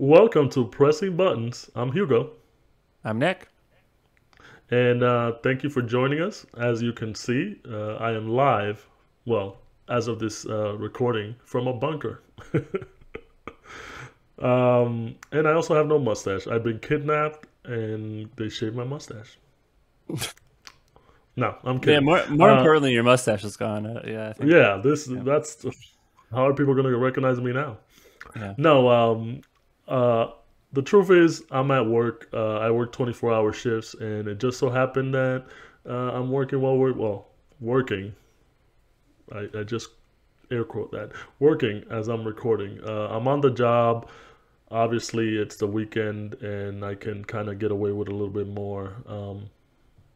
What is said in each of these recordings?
Welcome to Pressing Buttons. I'm Hugo, I'm Nick. and thank you for joining us. As you can see, I am live, well, as of this recording, from a bunker. And I also have no mustache. I've been kidnapped, and they shaved my mustache. No, I'm Yeah, kidding. more Uh, importantly, your mustache is gone. Yeah, I think. yeah, Yeah, that's how are people going to recognize me now? yeah. No, uh, the truth is, I'm at work. I work 24-hour shifts, and it just so happened that I'm working while working. I just air quote that working as I'm recording. I'm on the job. Obviously, it's the weekend, and I can kind of get away with a little bit more.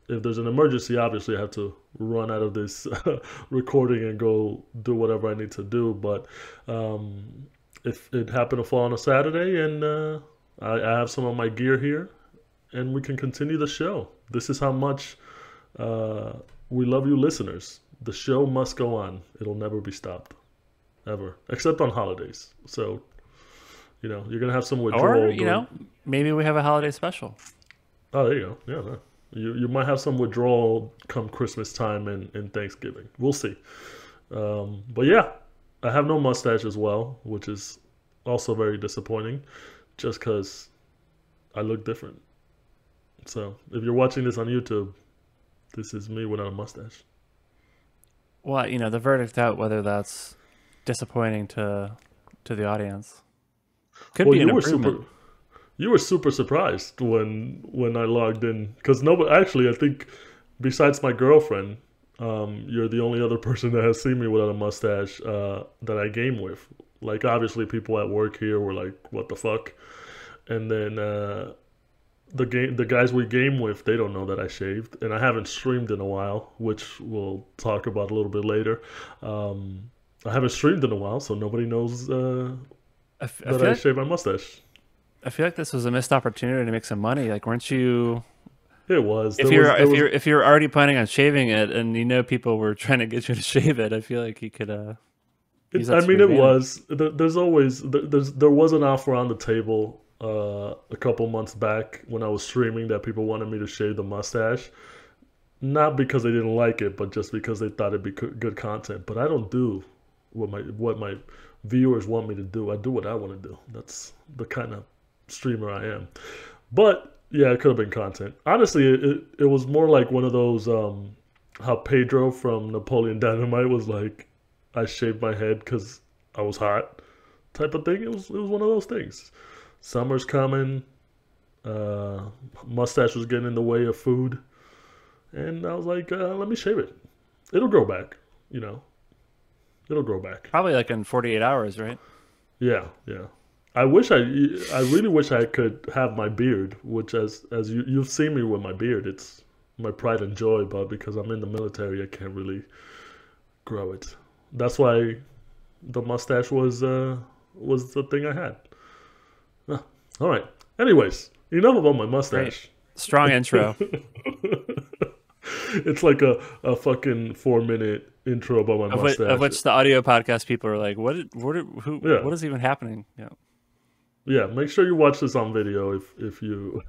If there's an emergency, obviously, I have to run out of this recording and go do whatever I need to do. But um, if it happened to fall on a Saturday, and I have some of my gear here, and we can continue the show. This is how much uh, we love you, listeners. The show must go on. It'll never be stopped, ever, except on holidays. So you're gonna have some Or withdrawal during. maybe we have a holiday special. Oh, there you go. Yeah, no. You might have some withdrawal come Christmas time and Thanksgiving. We'll see. But yeah, I have no mustache as well, which is also very disappointing, just because I look different. So if you're watching this on YouTube, this is me without a mustache. Well, the verdict out whether that's disappointing to the audience could Well, be an improvement. you were super surprised when I logged in because nobody actually. I think besides my girlfriend, you're the only other person that has seen me without a mustache that I game with. Like obviously, people at work here were like, "What the fuck?" And then the guys we game with, they don't know that I shaved, and I haven't streamed in a while, which we'll talk about a little bit later. I haven't streamed in a while, so nobody knows I that feel I like shaved my mustache. this was a missed opportunity to make some money. Like, weren't you? It was If there you're was there if was you're if you're already planning on shaving it, and people were trying to get you to shave it, I feel like you could use that I to mean, your it advantage. was. There's always there was an offer on the table a couple months back when I was streaming that people wanted me to shave the mustache, not because they didn't like it, but just because they thought it'd be good content. But I don't do what my viewers want me to do. I do what I want to do. That's the kind of streamer I am. But yeah, it could have been content. Honestly, it was more like one of those how Pedro from Napoleon Dynamite was like, I shaved my head because I was hot type of thing. It was one of those things. Summer's coming. Uh, Mustache was getting in the way of food, and I was like, let me shave it. It'll grow back. You know, it'll grow back. Probably like in 48 hours, right? Yeah, yeah. I really wish I could have my beard, which as you've seen me with my beard, it's my pride and joy. But because I'm in the military, I can't really grow it. That's why the mustache was the thing I had. Ah, all right. Anyways, enough about my Great. mustache. Strong intro. It's like a fucking 4 minute intro about my Of mustache. which the audio podcast people are like, Yeah, what is even happening? Yeah. yeah. Make sure you watch this on video if you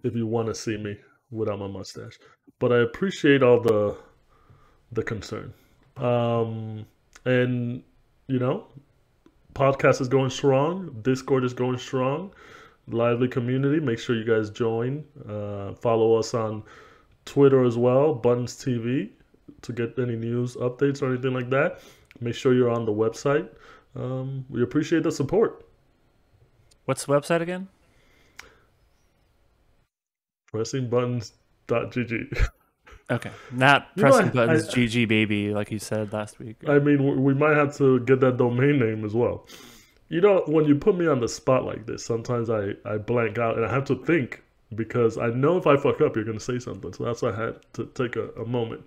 if you want to see me without my mustache. But I appreciate all the concern. Um, and you know, podcast is going strong. Discord is going strong. Lively community. Make sure you guys join. Follow us on Twitter as well, Buttons TV, to get any news, updates, or anything like that. Make sure you're on the website. We appreciate the support. What's the website again? Pressingbuttons.gg. Okay, not You know, pressing buttons. GG baby, like you said last week. I mean, we might have to get that domain name as well. You know, when you put me on the spot like this, sometimes I blank out and I have to think because I know if I fuck up, you're going to say something. So that's why I had to take a moment.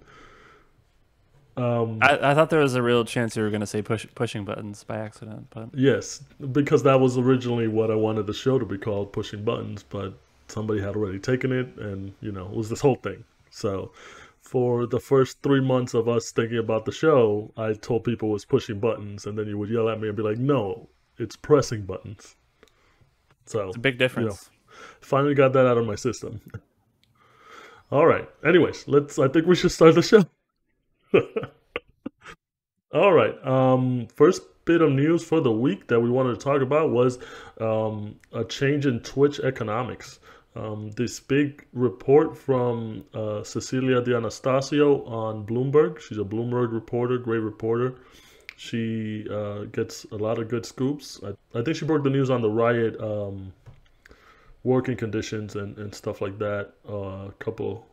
Um, I thought there was a real chance you were going to say pushing buttons by accident, but yes, because that was originally what I wanted the show to be called, Pushing Buttons, but somebody had already taken it and, it was this whole thing. So for the first 3 months of us thinking about the show, I told people it was pushing buttons, and then you would yell at me and be like, no, it's pressing buttons. It's So, a big you know, difference. finally got that out of my system. All right. Anyways, I think we should start the show. All right. First bit of news for the week that we wanted to talk about was a change in Twitch economics. This big report from Cecilia Di Anastasio on Bloomberg. She's a Bloomberg reporter, great reporter. She gets a lot of good scoops. I think she broke the news on the riot working conditions and stuff like that a couple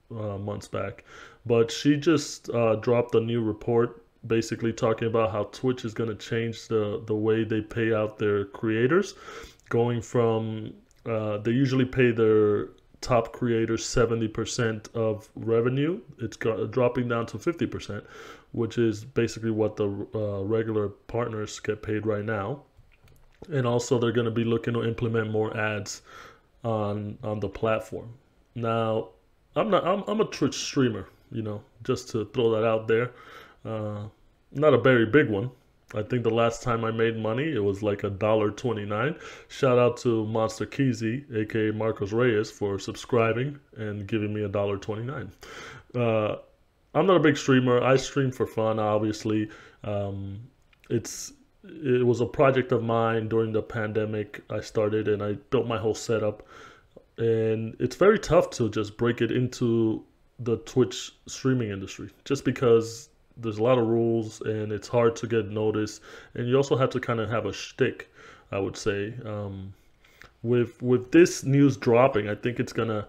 months back. But she just dropped a new report basically talking about how Twitch is going to change the way they pay out their creators, going from they usually pay their top creators 70% of revenue. It's dropping down to 50%, which is basically what the regular partners get paid right now. And also, they're going to be looking to implement more ads on the platform. Now, I'm a Twitch streamer, just to throw that out there. Uh, Not a very big one. I think the last time I made money, it was like $1.29. Shout out to Monster Keezy, aka Marcos Reyes, for subscribing and giving me $1.29. Uh, I'm not a big streamer. I stream for fun, obviously. Um, it was a project of mine during the pandemic. I started and I built my whole setup, and it's very tough to just break it into the Twitch streaming industry, just because there's a lot of rules and it's hard to get noticed, and you also have to kind of have a shtick, I would say. With this news dropping, I think it's gonna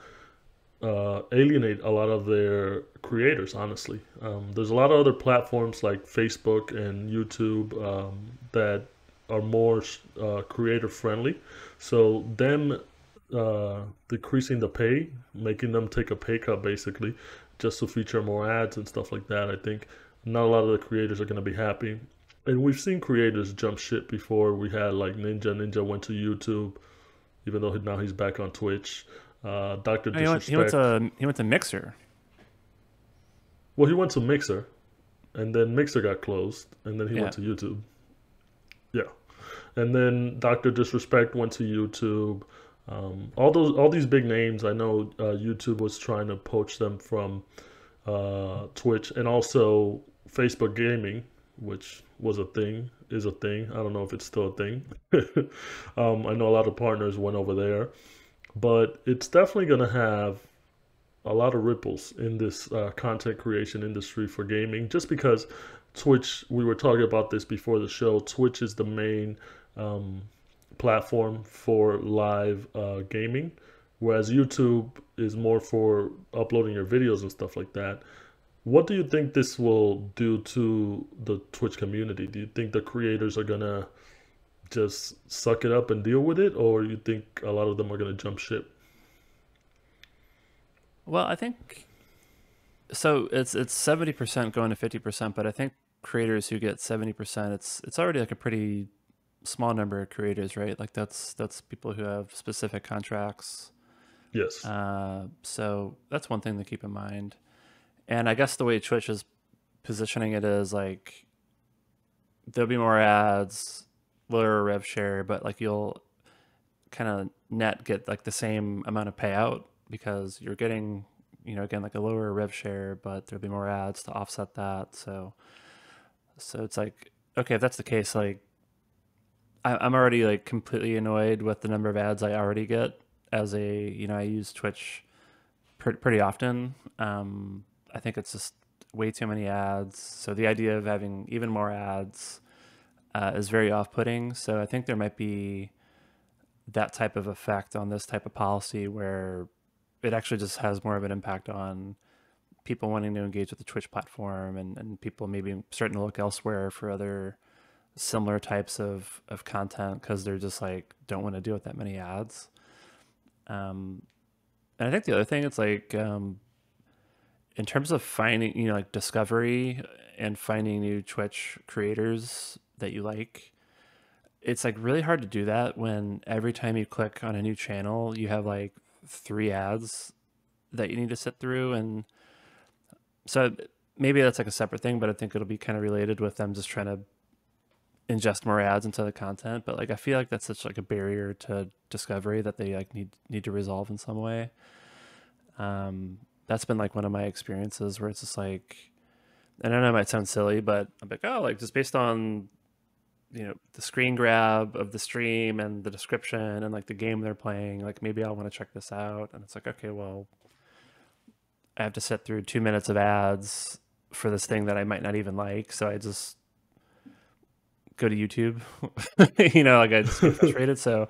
alienate a lot of their creators, honestly. There's a lot of other platforms like Facebook and YouTube that are more creator friendly. So, them decreasing the pay, making them take a pay cut basically, just to feature more ads and stuff like that, I think not a lot of the creators are going to be happy. And we've seen creators jump ship before. We had like Ninja. Ninja went to YouTube, even though now he's back on Twitch. Doctor No, Disrespect. he went to Mixer. Well, he went to Mixer, and then Mixer got closed, and then he went Yeah. to YouTube. Yeah, and then Doctor Disrespect went to YouTube. All these big names. I know YouTube was trying to poach them from Twitch, and also Facebook Gaming, which was a thing, is a thing. I don't know if it's still a thing. I know a lot of partners went over there, but it's definitely going to have a lot of ripples in this content creation industry for gaming, just because Twitch, we were talking about this before the show, Twitch is the main um, platform for live gaming, whereas YouTube is more for uploading your videos and stuff like that. What do you think this will do to the Twitch community? Do you think the creators are gonna just suck it up and deal with it, or you think a lot of them are gonna jump ship? Well, I think so. It's 70% going to 50%, but I think creators who get 70%, it's already like a pretty small number of creators, right? Like that's people who have specific contracts. Yes. So that's one thing to keep in mind. And I guess the way Twitch is positioning it is like there'll be more ads, lower rev share, but like you'll kind of net get like the same amount of payout because you're getting, again, like a lower rev share, but there'll be more ads to offset that. So it's like, okay, if that's the case, like I'm already like completely annoyed with the number of ads I already get as I use Twitch pretty often. I think it's just way too many ads. So the idea of having even more ads is very off-putting. So I think there might be that type of effect on this type of policy where it actually just has more of an impact on people wanting to engage with the Twitch platform and people maybe starting to look elsewhere for other similar types of content because they're just like don't want to deal with that many ads. And I think the other thing, it's like in terms of finding, like discovery and finding new Twitch creators that you like, it's like really hard to do that when every time you click on a new channel, you have like 3 ads that you need to sit through. And so maybe that's like a separate thing, but I think it'll be kind of related with them just trying to ingest more ads into the content, but like I feel like that's such like a barrier to discovery that they like need to resolve in some way. That's been like one of my experiences where it's just like, and I know it might sound silly, but I'm like, oh, like just based on the screen grab of the stream and the description and like the game they're playing, like maybe I want to check this out. And it's like, okay, well, I have to sit through 2 minutes of ads for this thing that I might not even like, so I just go to YouTube. Like I just get frustrated. So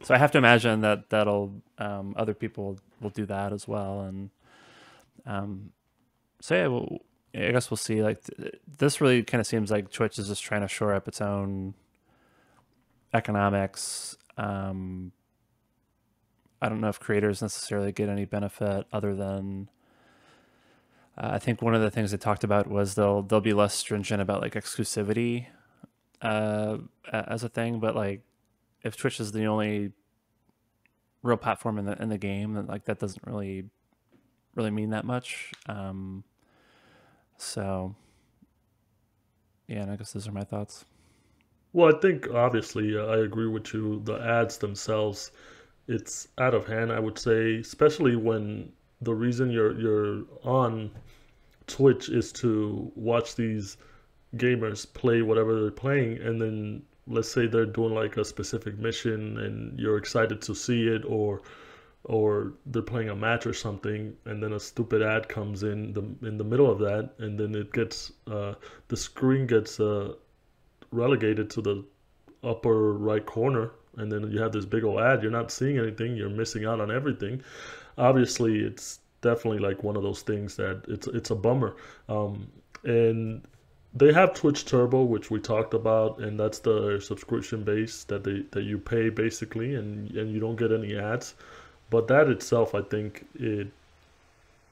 I have to imagine that that'll other people will do that as well. And so yeah, well, I guess we'll see. Like this really kind of seems like Twitch is just trying to shore up its own economics. I don't know if creators necessarily get any benefit other than I think one of the things they talked about was they'll be less stringent about like exclusivity as a thing. But like if Twitch is the only real platform in the game, then like that doesn't really mean that much. So yeah, and I guess those are my thoughts. Well, I think obviously I agree with you. The ads themselves, it's out of hand, I would say, especially when the reason you're on Twitch is to watch these gamers play whatever they're playing, and then let's say they're doing like a specific mission and you're excited to see it, or they're playing a match or something, and then a stupid ad comes in the middle of that, and then it gets the screen gets relegated to the upper right corner, and then you have this big old ad. You're not seeing anything. You're missing out on everything. Obviously, it's definitely like one of those things that it's a bummer. And they have Twitch Turbo, which we talked about, and that's the subscription base that you pay basically, and you don't get any ads. But that itself, I think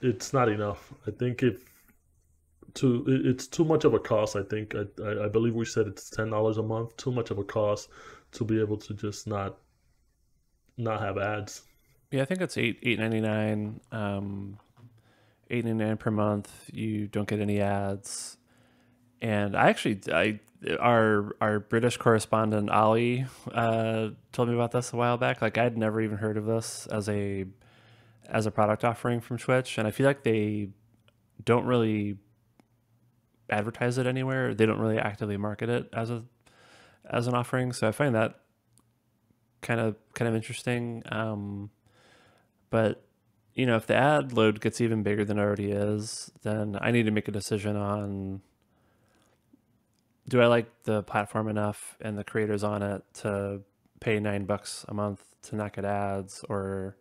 it's not enough. I think if it's too much of a cost. I think I believe we said it's $10 a month. Too much of a cost to be able to just not have ads. Yeah, I think it's eight 99, 8.99 per month. You don't get any ads. And I our British correspondent Ali told me about this a while back. Like I'd never even heard of this as a product offering from Twitch, and I feel like they don't really advertise it anywhere. They don't really actively market it as an offering. So I find that kind of interesting. But if the ad load gets even bigger than it already is, then I need to make a decision on, do I like the platform enough and the creators on it to pay $9 a month to not get ads, or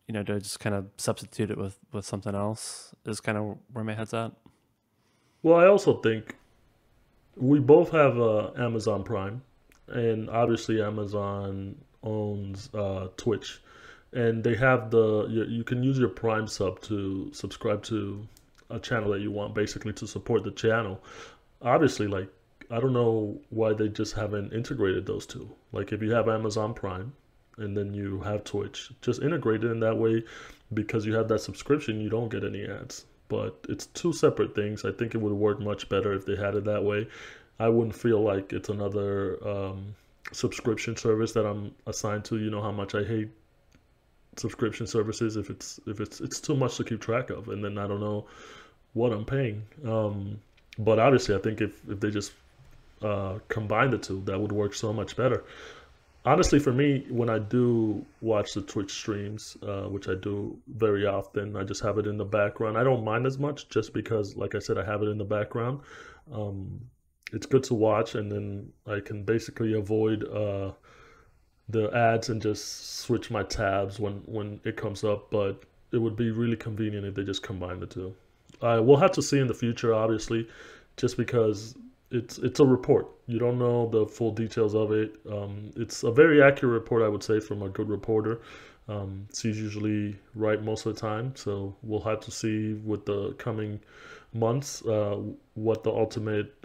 do I just kind of substitute it with something else? Is kind of where my head's at. Well, I also think we both have Amazon Prime, and obviously Amazon owns Twitch, and they have you can use your Prime sub to subscribe to a channel that you want, basically to support the channel. Obviously, like I don't know why they just haven't integrated those two. Like if you have Amazon Prime and then you have Twitch, just integrate it in that way, because you have that subscription, you don't get any ads. But it's two separate things. I think it would work much better if they had it that way. I wouldn't feel like it's another subscription service that I'm assigned to. You know how much I hate subscription services. If it's too much to keep track of, and then I don't know what I'm paying. But obviously, I think if they just combine the two, that would work so much better. Honestly, for me, when I do watch the Twitch streams, which I do very often, I just have it in the background. I don't mind as much, just because, like I said, I have it in the background. Um, it's good to watch, and then I can basically avoid the ads and just switch my tabs when it comes up. But it would be really convenient if they just combine the two. We'll have to see in the future, obviously, just because it's a report. You don't know the full details of it. It's a very accurate report, I would say, from a good reporter. She's usually right most of the time, so we'll have to see with the coming months what the ultimate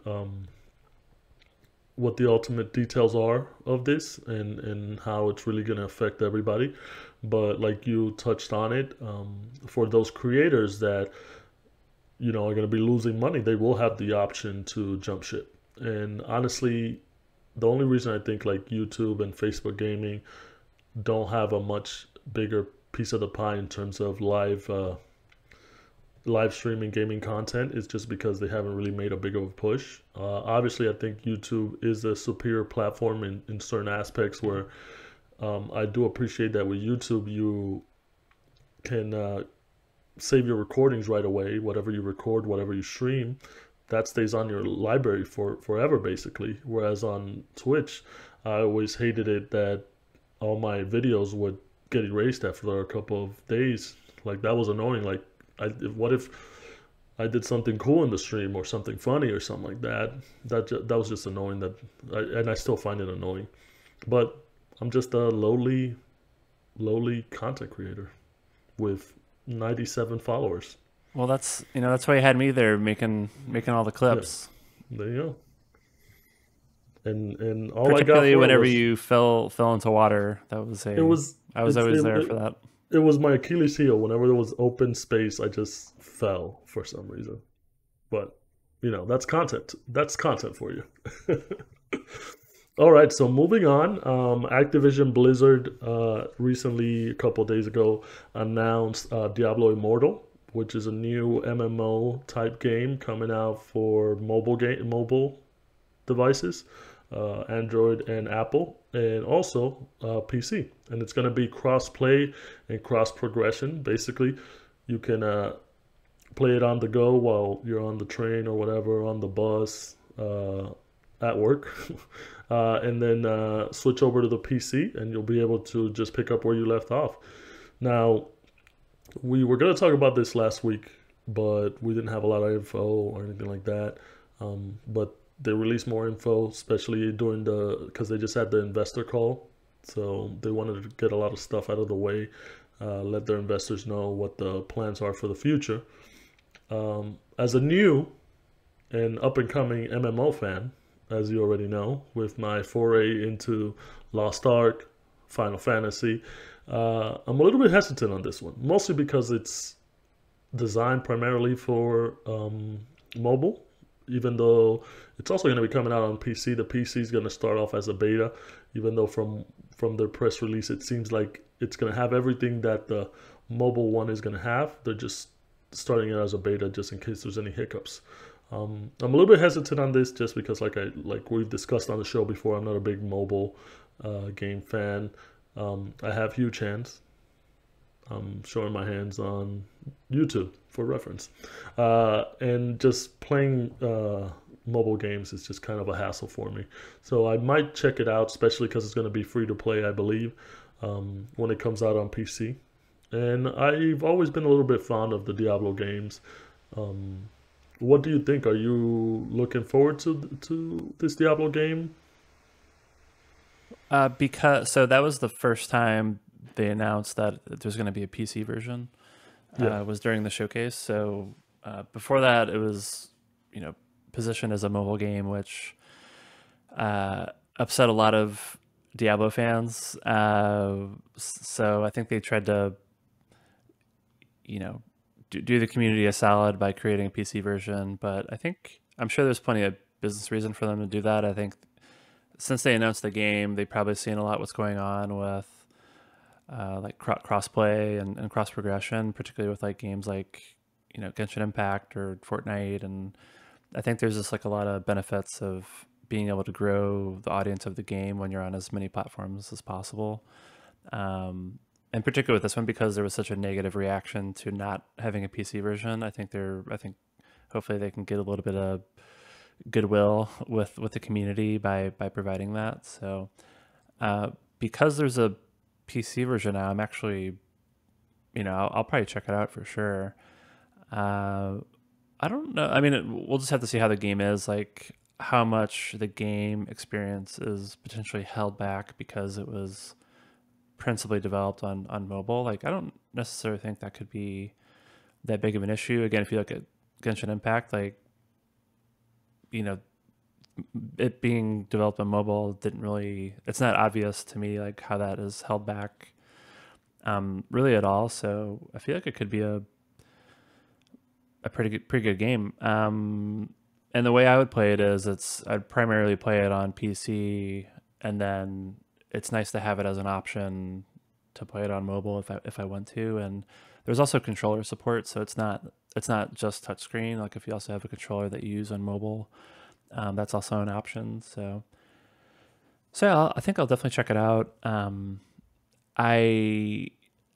details are of this, and how it's really going to affect everybody. But like you touched on it, for those creators that are going to be losing money, they will have the option to jump ship. And honestly, the only reason I think like YouTube and Facebook gaming don't have a much bigger piece of the pie in terms of live streaming gaming content is just because they haven't really made a big of a push. Obviously, I think YouTube is a superior platform in certain aspects where I do appreciate that with YouTube you can save your recordings right away. Whatever you record, whatever you stream, that stays on your library for forever basically. Whereas on Twitch, I always hated it that all my videos would get erased after a couple of days. Like that was annoying. Like, what if I did something cool in the stream or something funny or something like that? That was just annoying. And I still find it annoying. But I'm just a lowly content creator with 97 followers. Well, that's why you had me there making all the Yeah, clips. there you go. And all I got Particularly for it whenever was you fell into water. That was it a was I was it's always there for that. it was my Achilles heel. Whenever there was open space, I just fell for some reason. But that's content. That's content for you. All right, so moving on. Activision Blizzard recently, a couple days ago, announced Diablo Immortal, which is a new MMO type game coming out for mobile devices, Android and Apple, and also PC. And it's going to be cross play and cross progression. Basically, you can play it on the go while you're on the train or whatever, on the bus, at work, and then switch over to the PC, and you'll be able to just pick up where you left off. Now, we were going to talk about this last week, but we didn't have a lot of info or anything like that. But they released more info, especially because they just had the investor call. So they wanted to get a lot of stuff out of the way, let their investors know what the plans are for the future. As a new and up and coming MMO fan, as you already know, with my foray into Lost Ark, Final Fantasy, I'm a little bit hesitant on this one, mostly because it's designed primarily for mobile, even though it's also going to be coming out on PC. The PC is going to start off as a beta, even though from their press release it seems like it's going to have everything that the mobile one is going to have. They're just starting it as a beta just in case there's any hiccups. I'm a little bit hesitant on this just because, like we've discussed on the show before, I'm not a big mobile game fan. I have huge hands. I'm showing my hands on YouTube for reference. And just playing mobile games is just kind of a hassle for me. So I might check it out, especially because it's going to be free to play, I believe, when it comes out on PC. And I've always been a little bit fond of the Diablo games. What do you think? Are you looking forward to this Diablo game? Because that was the first time they announced that there's going to be a PC version. Yeah. Was during the showcase. So before that, it was positioned as a mobile game, which upset a lot of Diablo fans. So I think they tried to do the community a solid by creating a PC version. But I'm sure there's plenty of business reason for them to do that. I think since they announced the game, they've probably seen a lot what's going on with like crossplay and cross progression, particularly with like games like Genshin Impact or Fortnite. And I think there's just like a lot of benefits of being able to grow the audience of the game when you're on as many platforms as possible. And particularly with this one, because there was such a negative reaction to not having a PC version, I think hopefully they can get a little bit of goodwill with the community by providing that. So because there's a PC version now, I'm actually, I'll probably check it out for sure. I don't know. I mean, we'll just have to see how the game is, like how much the game experience is potentially held back because it was principally developed on mobile. Like, I don't necessarily think that could be that big of an issue. Again, if you look at Genshin Impact, like, it being developed on mobile it's not obvious to me like how that is held back really at all. So I feel like it could be a pretty good game. And the way I would play it is I'd primarily play it on PC, and then it's nice to have it as an option to play it on mobile if I want to. And there's also controller support, so it's not just touchscreen. Like if you also have a controller that you use on mobile, that's also an option. So yeah, I think I'll definitely check it out. I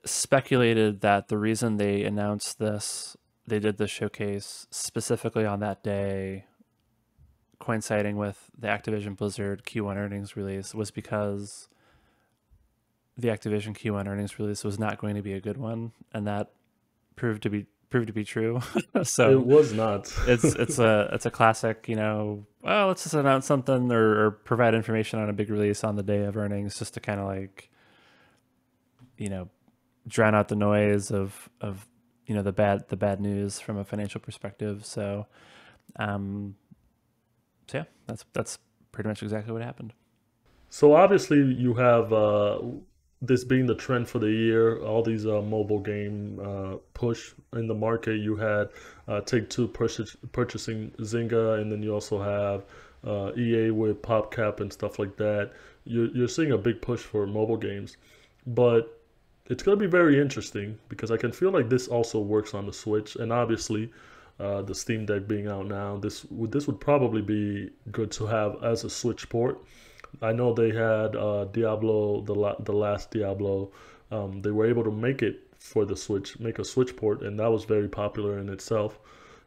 speculated that the reason they announced this, they did this showcase specifically on that day, coinciding with the Activision Blizzard Q1 earnings release, was because the Activision Q1 earnings release was not going to be a good one, and that proved to be true. It So was not. it's a classic, well, let's just announce something or provide information on a big release on the day of earnings just to kind of like, you know, drown out the noise of the bad news from a financial perspective. Um so yeah, that's pretty much exactly what happened. So obviously you have this being the trend for the year, all these mobile game push in the market. You had Take Two purchasing Zynga, and then you also have EA with PopCap and stuff like that. You're seeing a big push for mobile games, but it's going to be very interesting because I can feel like this also works on the Switch, and obviously the Steam Deck being out now, this would probably be good to have as a Switch port. I know they had Diablo, the last Diablo. They were able to make it for the Switch, make a Switch port, and that was very popular in itself.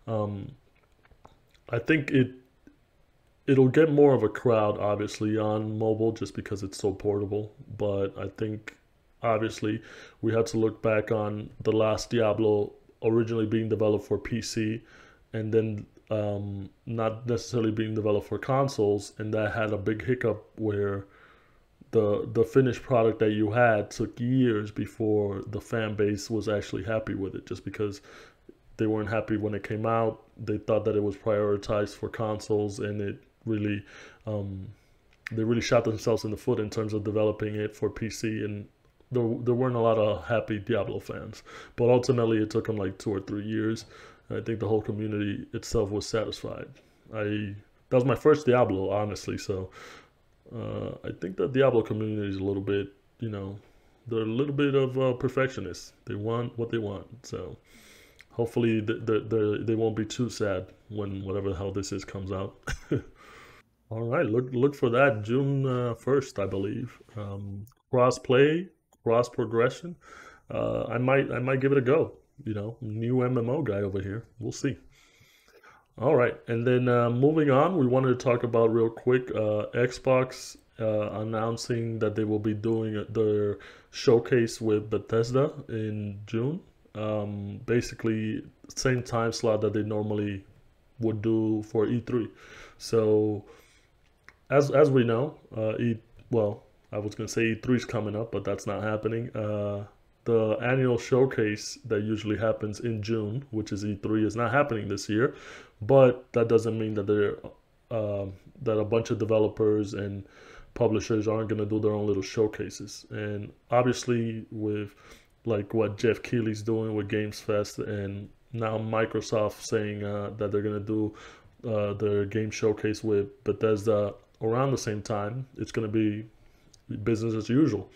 Um, I think it'll get more of a crowd, obviously, on mobile just because it's so portable. But I think obviously we had to look back on the last Diablo originally being developed for PC, and then not necessarily being developed for consoles, and that had a big hiccup where the finished product that you had took years before the fan base was actually happy with it, just because they weren't happy when it came out. They thought that it was prioritized for consoles, and it really um, they really shot themselves in the foot in terms of developing it for PC, and there weren't a lot of happy Diablo fans. But ultimately, it took them like 2 or 3 years. I think the whole community itself was satisfied. I That was my first Diablo, honestly. So I think the Diablo community is a little bit, you know, they're a little bit of perfectionists. They want what they want. So hopefully they won't be too sad when whatever the hell this is comes out. All right, look for that June 1st, I believe. Cross play, cross progression. I might give it a go. You know, new MMO guy over here. We'll see. All right, and then moving on, we wanted to talk about real quick Xbox announcing that they will be doing their showcase with Bethesda in June. Basically, same time slot that they normally would do for E3. So as we know, well, I was gonna say E3 is coming up, but that's not happening. The annual showcase that usually happens in June, which is E3, is not happening this year, but that doesn't mean that that a bunch of developers and publishers aren't going to do their own little showcases. And obviously, with like what Jeff Keighley's doing with Games Fest, and now Microsoft saying that they're going to do their game showcase with Bethesda around the same time, it's going to be business as usual.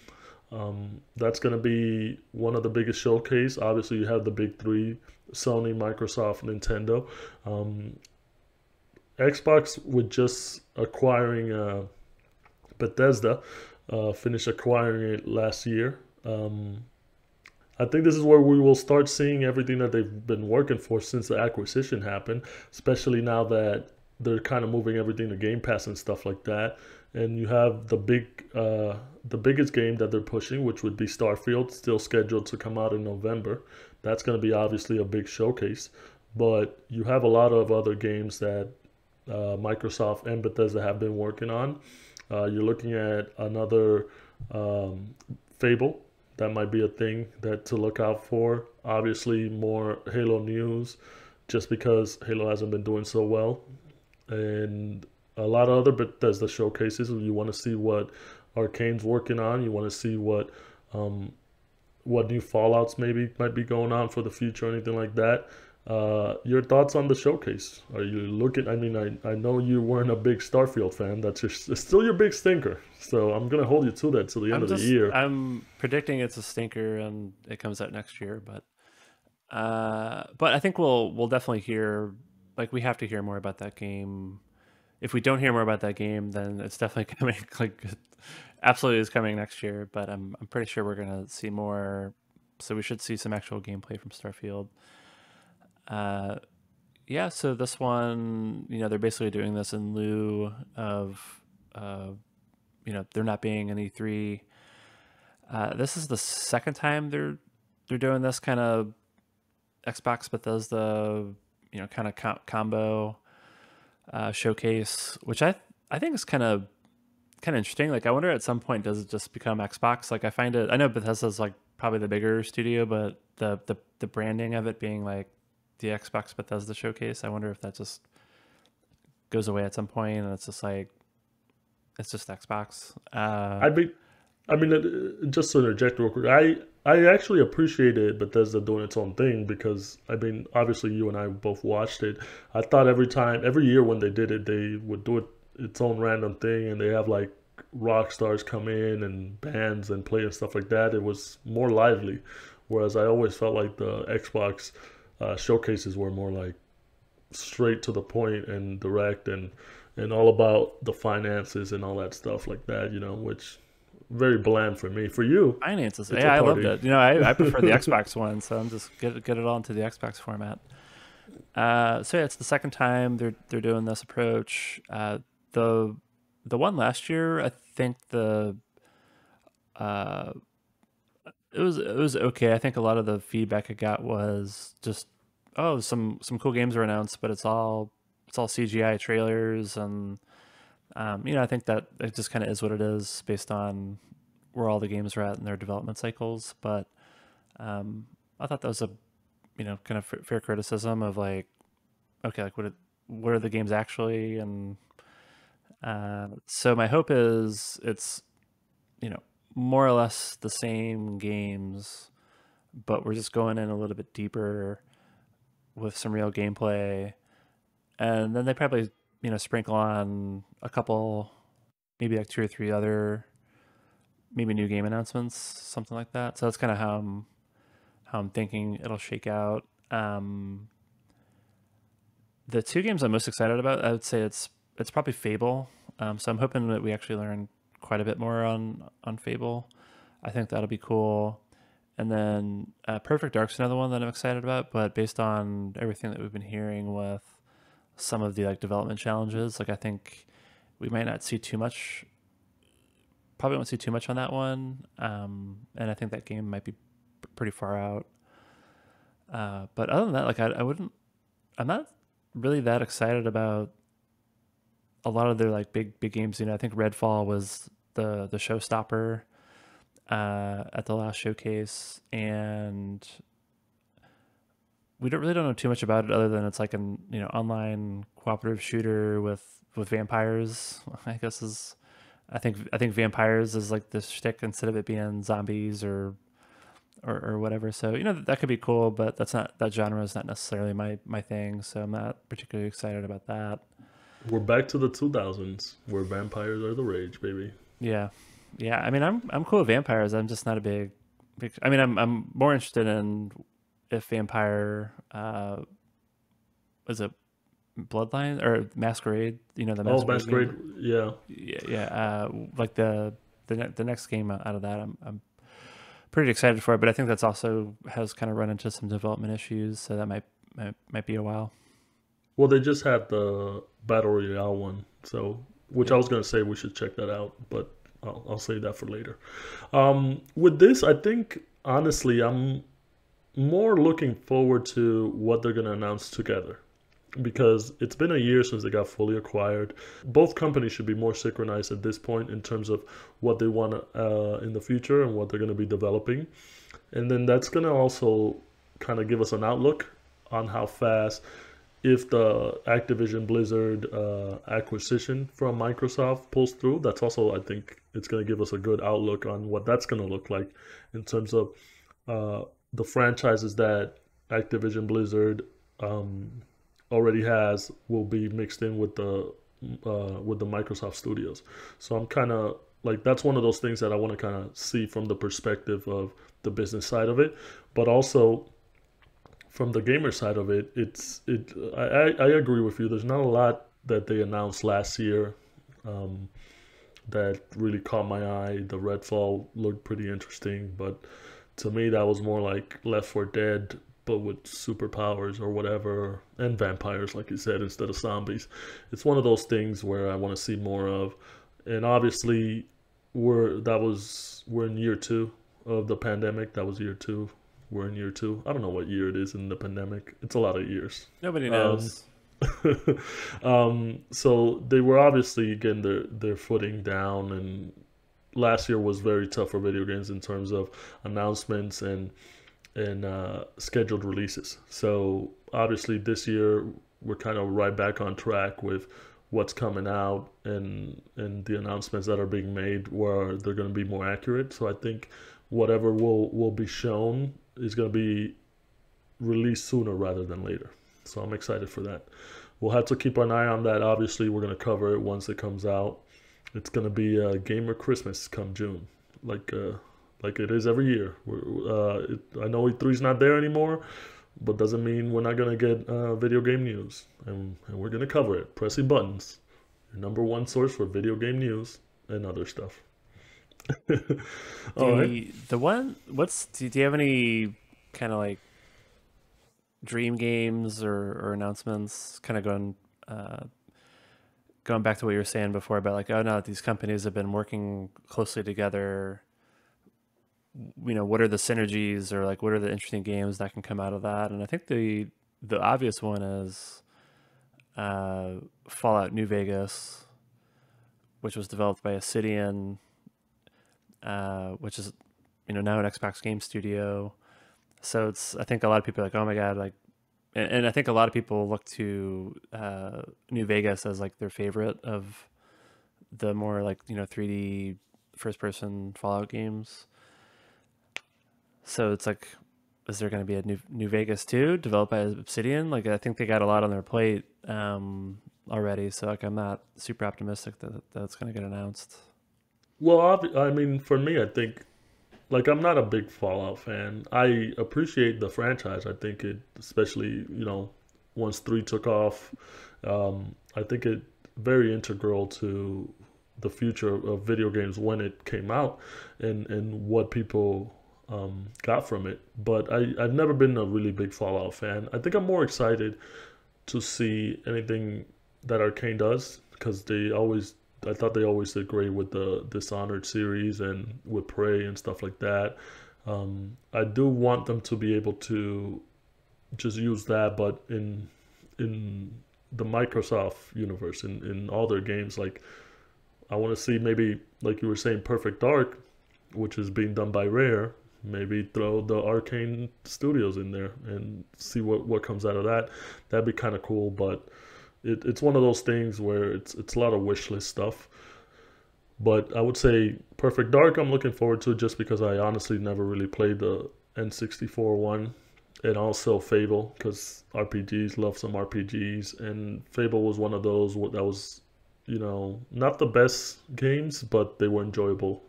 That's going to be one of the biggest showcase. Obviously, you have the big three: Sony, Microsoft, Nintendo. Um, Xbox, with just acquiring Bethesda, finished acquiring it last year. I think this is where we will start seeing everything that they've been working for since the acquisition happened, especially now that they're kind of moving everything to Game Pass and stuff like that. And you have the biggest game that they're pushing, which would be Starfield, still scheduled to come out in November. That's going to be obviously a big showcase. But you have a lot of other games that Microsoft and Bethesda have been working on. You're looking at another Fable. That might be a thing that to look out for. Obviously, more Halo news, just because Halo hasn't been doing so well, and a lot of other Bethesda showcases. You want to see what Arcane's working on. You want to see um, what new Fallout's maybe might be going on for the future or anything like that. Your thoughts on the showcase? Are you looking? I mean, I know you weren't a big Starfield fan. It's still your big stinker. So I'm gonna hold you to that till the end of the year. I'm predicting it's a stinker and it comes out next year, but I think we'll definitely hear, like, we have to hear more about that game. If we don't hear more about that game, then it's definitely coming. Like, absolutely is coming next year. But I'm pretty sure we're gonna see more. So we should see some actual gameplay from Starfield. Uh, yeah. So this one, they're basically doing this in lieu of, uh, there not being an E3. This is the second time they're doing this kind of Xbox Bethesda, kind of combo showcase, which I think is kind of interesting. Like, I wonder at some point, does it just become Xbox? Like, I find it. I know Bethesda's like probably the bigger studio, but the branding of it being like the Xbox Bethesda showcase, I wonder if that just goes away at some point, and it's just like it's just Xbox. I mean, just to interject real quick, I actually appreciated Bethesda doing its own thing because I mean, obviously you and I both watched it. I thought every year when they did it, they would do it its own random thing, and they have like rock stars come in and bands and play and stuff like that. It was more lively, whereas I always felt like the Xbox showcases were more like straight to the point and direct and all about the finances and all that stuff like that, which very bland for me. For you, Finances, it's a yeah, I loved party. it. I prefer the Xbox one, so I'm just get it all into the Xbox format. So yeah, it's the second time they're doing this approach. The the one last year, I think uh, it was okay. I think a lot of the feedback I got was just, oh, some cool games were announced, but it's all CGI trailers, and I think that it just kind of is what it is based on where all the games are at in their development cycles. But I thought that was a kind of fair criticism of, like, okay, like, what are the games actually, and so my hope is it's you know more or less the same games, but we're just going in a little bit deeper with some real gameplay, and then they probably sprinkle on a couple, maybe like two or three other, maybe new game announcements, something like that. So that's kind of how I'm thinking it'll shake out. The two games I'm most excited about, I would say it's probably Fable. So I'm hoping that we actually learn quite a bit more on Fable. I think that'll be cool. And then Perfect Dark's another one that I'm excited about, but based on everything that we've been hearing with some of the, like, development challenges, like, I think we might not see too much. Probably won't see too much on that one, and I think that game might be pretty far out. But other than that, like, I wouldn't. I'm not really that excited about a lot of their, like, big games. I think Redfall was the showstopper at the last showcase, and we don't know too much about it other than it's like an online cooperative shooter with vampires. I guess is I think vampires is like the shtick instead of it being zombies or whatever. So that could be cool, but that genre is not necessarily my thing. So I'm not particularly excited about that. We're back to the 2000s where vampires are the rage, baby. Yeah, yeah. I mean, I'm cool with vampires. I'm just not a big. I mean, I'm more interested in if vampire was it Bloodline or Masquerade? The Oh, Masquerade Masquerade, game. yeah. Yeah, yeah. Like the next game out of that, I'm pretty excited for it. But I think that's also has kind of run into some development issues, so that might be a while. Well, they just had the Battle Royale one, so which I Yeah. was gonna say we should check that out, but I'll save that for later. With this, I think honestly, I'm more looking forward to what they're gonna announce together because it's been a year since they got fully acquired. Both companies should be more synchronized at this point in terms of what they want in the future and what they're going to be developing. And then that's going to also kind of give us an outlook on how fast, if the Activision Blizzard acquisition from Microsoft pulls through, that's also, I think, it's going to give us a good outlook on what that's going to look like in terms of uh, the franchises that Activision Blizzard um, already has will be mixed in with the Microsoft Studios. So I'm kind of like that's one of those things that I want to kind of see from the perspective of the business side of it, but also from the gamer side of it. I agree with you. There's not a lot that they announced last year um, that really caught my eye. The Redfall looked pretty interesting, but to me that was more like Left 4 Dead but with superpowers or whatever, and vampires like you said instead of zombies. It's one of those things where I want to see more of. And obviously we're in year 2 of the pandemic. That was year 2. We're in year 2. I don't know what year it is in the pandemic. It's a lot of years. Nobody um, knows. so they were obviously getting their footing down, and last year was very tough for video games in terms of announcements and scheduled releases. So obviously this year we're kind of right back on track with what's coming out and the announcements that are being made where they're going to be more accurate. So I think whatever will be shown is going to be released sooner rather than later. So I'm excited for that. We'll have to keep an eye on that. Obviously, we're going to cover it once it comes out. It's going to be Gamer Christmas come June, like it is every year. I know E3's not there anymore, but doesn't mean we're not going to get video game news. And we're going to cover it. Pressing buttons. Your number one source for video game news and other stuff. All right. The one, do you have any kind of like dream games or announcements kind of going back to what you were saying before about like, oh no, these companies have been working closely together. What are the synergies or like what are the interesting games that can come out of that? And I think the obvious one is uh, Fallout New Vegas, which was developed by Obsidian, which is now an Xbox game studio. So I think a lot of people are like, oh my god, like, and I think a lot of people look to New Vegas as like their favorite of the more like 3D first person Fallout games. So it's like, is there going to be a New Vegas 2 developed by Obsidian? Like, I think they got a lot on their plate already. So like, I'm not super optimistic that that's going to get announced. Well, I mean, for me, I think like I'm not a big Fallout fan. I appreciate the franchise. I think it, especially once 3 took off, I think it very integral to the future of video games when it came out, and what people got from it. But I've never been a really big Fallout fan. I think I'm more excited to see anything that Arcane does because I thought they always did great with the Dishonored series and with Prey and stuff like that. I do want them to be able to just use that, but in the Microsoft universe, in all their games, like I want to see maybe like you were saying, Perfect Dark, which is being done by Rare. Maybe throw the Arcane Studios in there and see what comes out of that. That'd be kind of cool, but it's one of those things where it's a lot of wish list stuff. But I would say Perfect Dark I'm looking forward to just because I honestly never really played the N64 one. And also Fable because RPGs, love some RPGs. And Fable was one of those that was, not the best games, but they were enjoyable.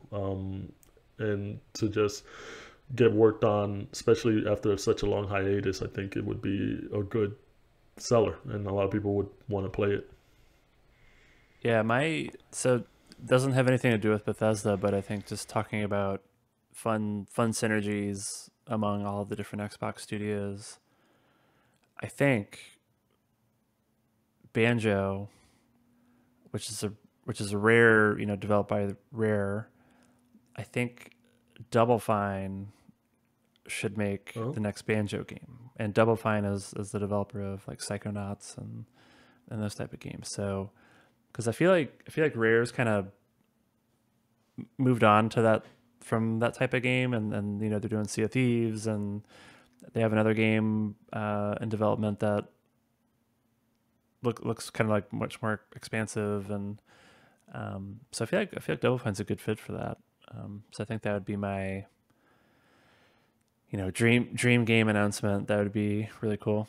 And to just get worked on, especially after such a long hiatus, I think it would be a good seller and a lot of people would want to play it. Yeah, so doesn't have anything to do with Bethesda, but I think just talking about fun synergies among all of the different Xbox studios. I think Banjo, which is a rare, developed by Rare. I think Double Fine should make Oh, the next Banjo game, and Double Fine is the developer of like Psychonauts and those type of games. So because I feel like Rare's kind of moved on to that from that type of game, and they're doing Sea of Thieves, and they have another game in development that looks kind of like much more expansive, and so I feel like Double Fine's a good fit for that. So I think that would be my dream game announcement. That would be really cool.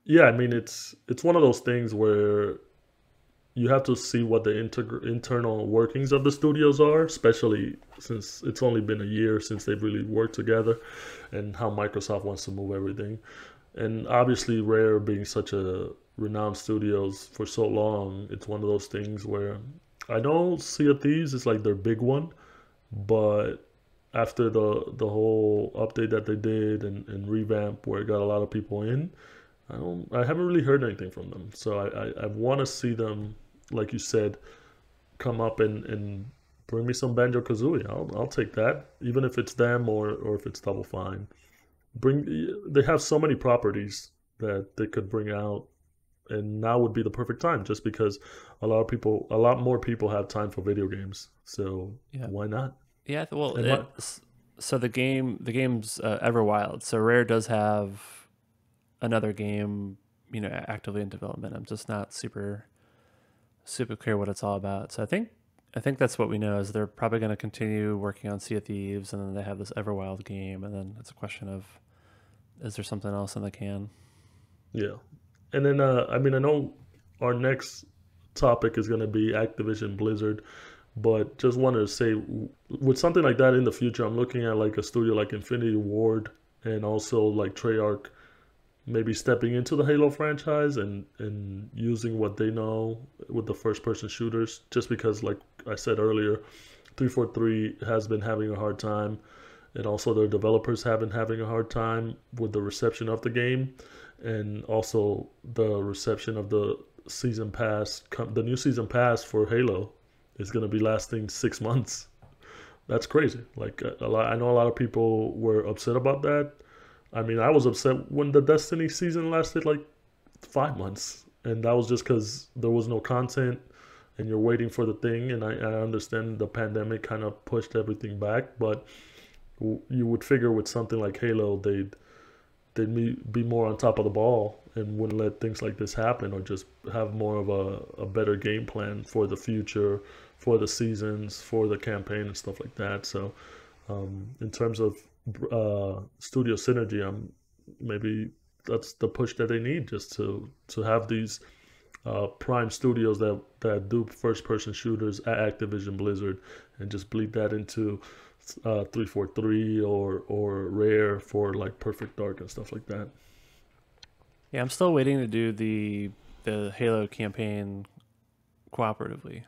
yeah, I mean it's one of those things where you have to see what the internal workings of the studios are, especially since it's only been a year since they've really worked together, and how Microsoft wants to move everything. And obviously, Rare being such a renowned studios for so long, it's one of those things where I know Sea of Thieves is like their big one, but after the whole update that they did and revamp where it got a lot of people in, I haven't really heard anything from them. So I want to see them, like you said, come up and bring me some Banjo Kazooie. I'll take that, even if it's them or if it's Double Fine. Bring They have so many properties that they could bring out, and now would be the perfect time, just because a lot more people have time for video games. So Yeah. why not? Yeah. Well, And my so the game's Everwild. So Rare does have another game, actively in development. I'm just not super clear what it's all about. So I think that's what we know is they're probably going to continue working on Sea of Thieves, and then they have this Everwild game, and then it's a question of, is there something else in the can? Yeah, and then I mean I know our next topic is going to be Activision Blizzard, but just wanted to say with something like that in the future, I'm looking at like a studio like Infinity Ward and also like Treyarch maybe stepping into the Halo franchise and using what they know with the first person shooters. Just because, like I said earlier, 343 has been having a hard time, and also their developers have been having a hard time with the reception of the game, and also the reception of the season pass. The new season pass for Halo is going to be lasting 6 months. That's crazy. Like a lot, I know a lot of people were upset about that. I mean, I was upset when the Destiny season lasted like 5 months, and that was just because there was no content, and you're waiting for the thing. And I understand the pandemic kind of pushed everything back, but you would figure with something like Halo, they'd be more on top of the ball and wouldn't let things like this happen, or just have more of a better game plan for the future, for the seasons, for the campaign and stuff like that. So in terms of studio synergy, maybe that's the push that they need, just to have these prime studios that do first person shooters at Activision Blizzard, and just bleed that into 343 or Rare for like Perfect Dark and stuff like that. Yeah, I'm still waiting to do the Halo campaign cooperatively.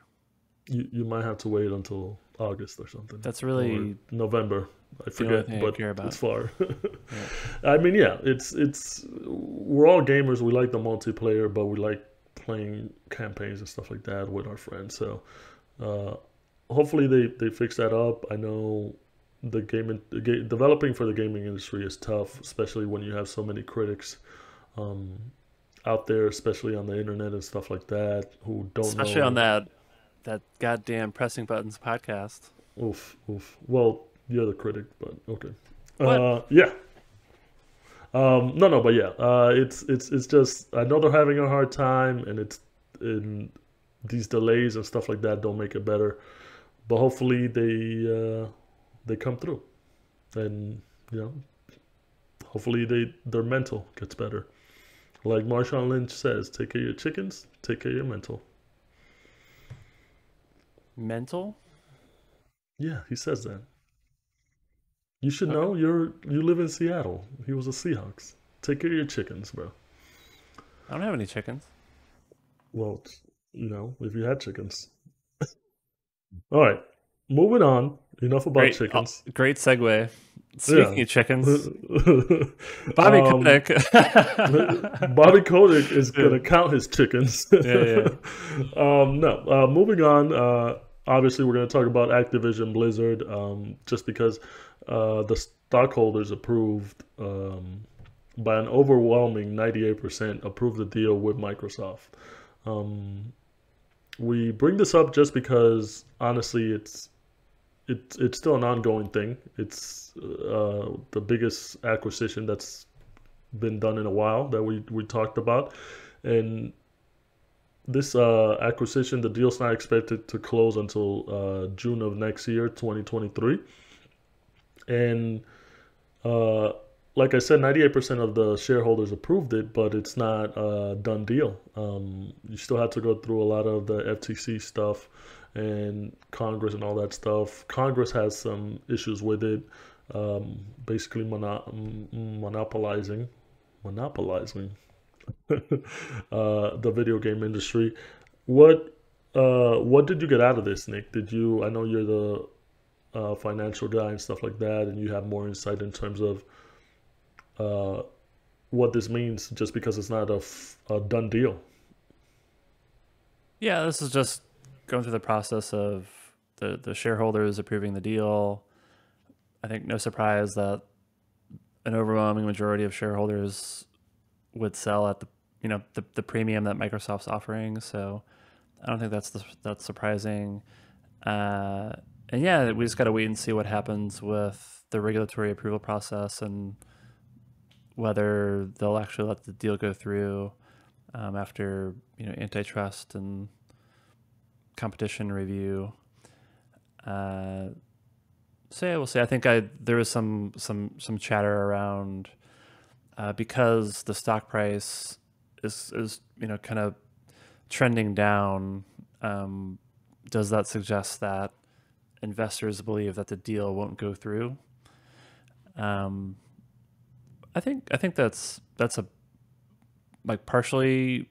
You might have to wait until August or something, That's or really November. I the only forget, thing I but care it's about. far. Yeah. I mean, yeah, it's we're all gamers. We like the multiplayer, but we like playing campaigns and stuff like that with our friends. So uh, hopefully they fix that up. I know developing for the gaming industry is tough, especially when you have so many critics um, out there, especially on the internet and stuff like that, who don't Especially on know. that goddamn pressing buttons podcast. Oof, oof. Well, you're the critic, but okay. What? Yeah. No, no, but yeah. It's just I know they're having a hard time, and it's in these delays and stuff like that don't make it better. But hopefully they come through, and you know, hopefully their mental gets better. Like Marshawn Lynch says, take care of your chickens, take care of your mental. Mental? Yeah, he says that. You should Okay. know. You live in Seattle. He was a Seahawks. Take care of your chickens, bro. I don't have any chickens. Well, if you had chickens. All right, moving on. Enough about Great, chickens. great segue. Yeah. Speaking of chickens, Bobby um, Kotick. Bobby Kotick is Yeah, gonna count his chickens. yeah, yeah. No, moving on. Obviously, we're gonna talk about Activision Blizzard, just because the stockholders approved by an overwhelming 98% approved the deal with Microsoft. Um, we bring this up just because honestly, it's still an ongoing thing. It's the biggest acquisition that's been done in a while that we talked about, and this acquisition, the deal's not expected to close until June of next year, 2023, and uh, like I said, 98% of the shareholders approved it, but it's not a done deal. You still have to go through a lot of the FTC stuff and Congress and all that stuff. Congress has some issues with it, basically monopolizing the video game industry. What what did you get out of this, Nick? Did you? I know you're the financial guy and stuff like that, and you have more insight in terms of uh, what this means, just because it's not a done deal. Yeah, this is just going through the process of the shareholders approving the deal. I think no surprise that an overwhelming majority of shareholders would sell at the premium that Microsoft's offering. So I don't think that's surprising. Uh, and yeah, we just got to wait and see what happens with the regulatory approval process and whether they'll actually let the deal go through after antitrust and competition review. Uh, so yeah, we'll see. I think there was some chatter around because the stock price is kind of trending down. Does that suggest that investors believe that the deal won't go through? Um, I think that's a like partially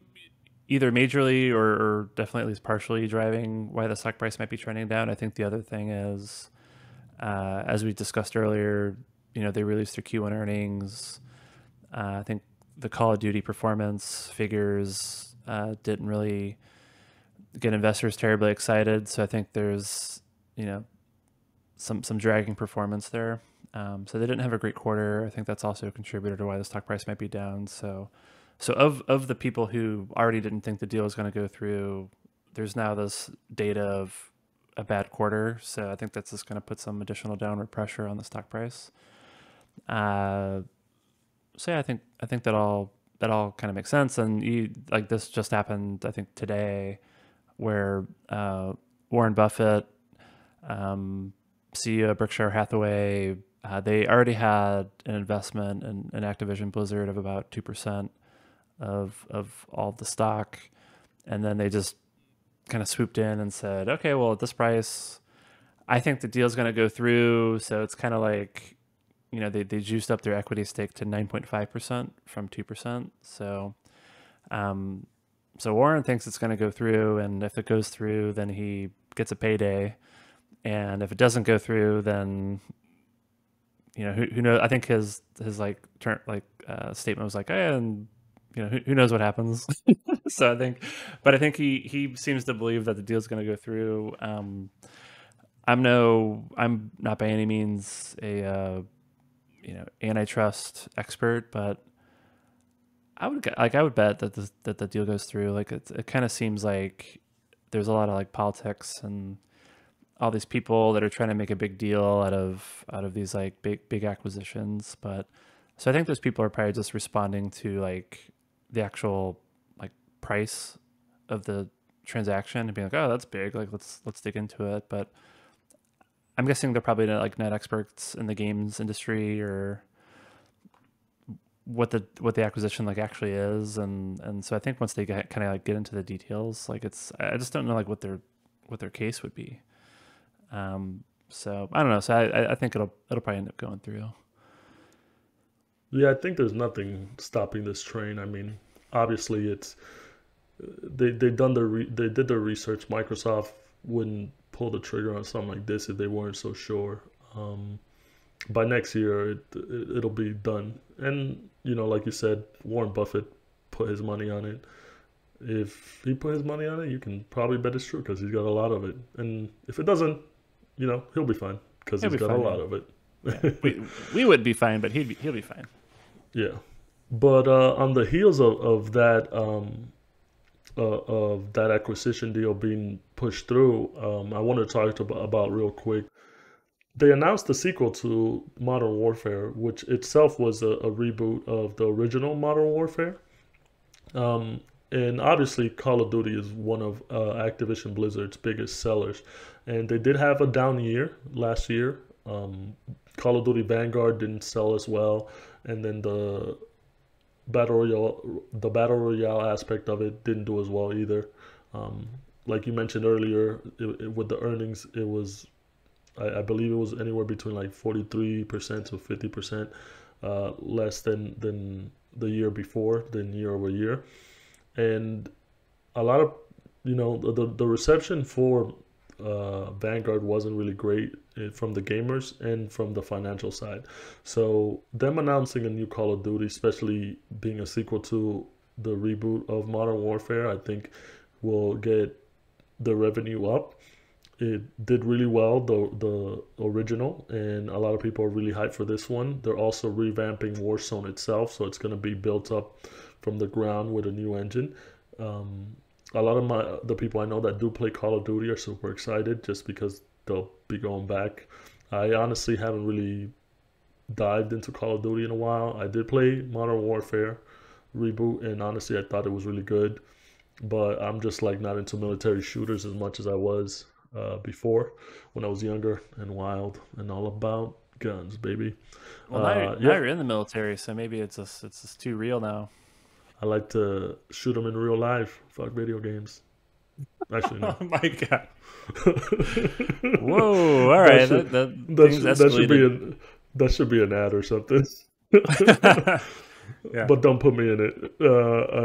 either majorly or definitely at least partially driving why the stock price might be trending down. I think the other thing is, as we discussed earlier, they released their Q1 earnings. I think the Call of Duty performance figures didn't really get investors terribly excited. So I think there's some dragging performance there. So they didn't have a great quarter. I think that's also a contributor to why the stock price might be down. So of the people who already didn't think the deal was going to go through, there's now this data of a bad quarter. So I think that's just going to put some additional downward pressure on the stock price. Uh, so yeah, I think that all kind of makes sense. And like this just happened, I think today, where Warren Buffett, CEO of Berkshire Hathaway, they already had an investment in Activision Blizzard of about 2% of all the stock, and then they just kind of swooped in and said, okay, well at this price, I think the deal's going to go through. So it's kind of like they juiced up their equity stake to 9.5% from 2%. Um, so Warren thinks it's going to go through, and if it goes through, then he gets a payday, and if it doesn't go through, then who knows? I think his like statement was like, and who knows what happens. So I think he seems to believe that the deal's going to go through. I'm not by any means a antitrust expert, but I would bet that the deal goes through. Like it kind of seems like there's a lot of like politics and all these people that are trying to make a big deal out of these like big acquisitions. But so I think those people are probably just responding to like the actual like price of the transaction and being like, oh, that's big, like let's dig into it. But I'm guessing they're probably not experts in the games industry or what the acquisition like actually is, and so I think once they kind of like get into the details, like I just don't know like what their case would be. So I don't know. So I think it'll probably end up going through. Yeah, I think there's nothing stopping this train. I mean, obviously, it's they did their research. Microsoft wouldn't pull the trigger on something like this if they weren't so sure. By next year, it'll be done. And like you said, Warren Buffett put his money on it. If he put his money on it, you can probably bet it's true because he's got a lot of it. And if it doesn't, he'll be fine because He'll he's be got a fine. lot of it. Yeah, we would be fine, but he'll be fine. Yeah, but on the heels of that acquisition deal being pushed through, I want to talk about real quick. They announced the sequel to Modern Warfare, which itself was a reboot of the original Modern Warfare. Um, and obviously, Call of Duty is one of Activision Blizzard's biggest sellers, and they did have a down year last year. Call of Duty Vanguard didn't sell as well, and then the battle royale aspect of it didn't do as well either. Um, like you mentioned earlier, with the earnings, it was I believe it was anywhere between like 43% to 50% less than the year before, than year over year, and a lot of the reception for Vanguard wasn't really great from the gamers and from the financial side. So them announcing a new Call of Duty, especially being a sequel to the reboot of Modern Warfare, I think will get the revenue up. It did really well, the original, and a lot of people are really hyped for this one. They're also revamping Warzone itself, so it's going to be built up from the ground with a new engine. Um, a lot of the people I know that do play Call of Duty are super excited just because they'll be going back. I honestly haven't really dived into Call of Duty in a while. I did play Modern Warfare reboot, and honestly, I thought it was really good. But I'm just like not into military shooters as much as I was before when I was younger and wild and all about guns, baby. Well, now Yeah, you're in the military, so maybe it's just too real now. I like to shoot them in real life. Fuck video games. Actually, Oh no. my god! Whoa! All That right, should that things that should be escalated. an ad or something. Yeah. But don't put me in it.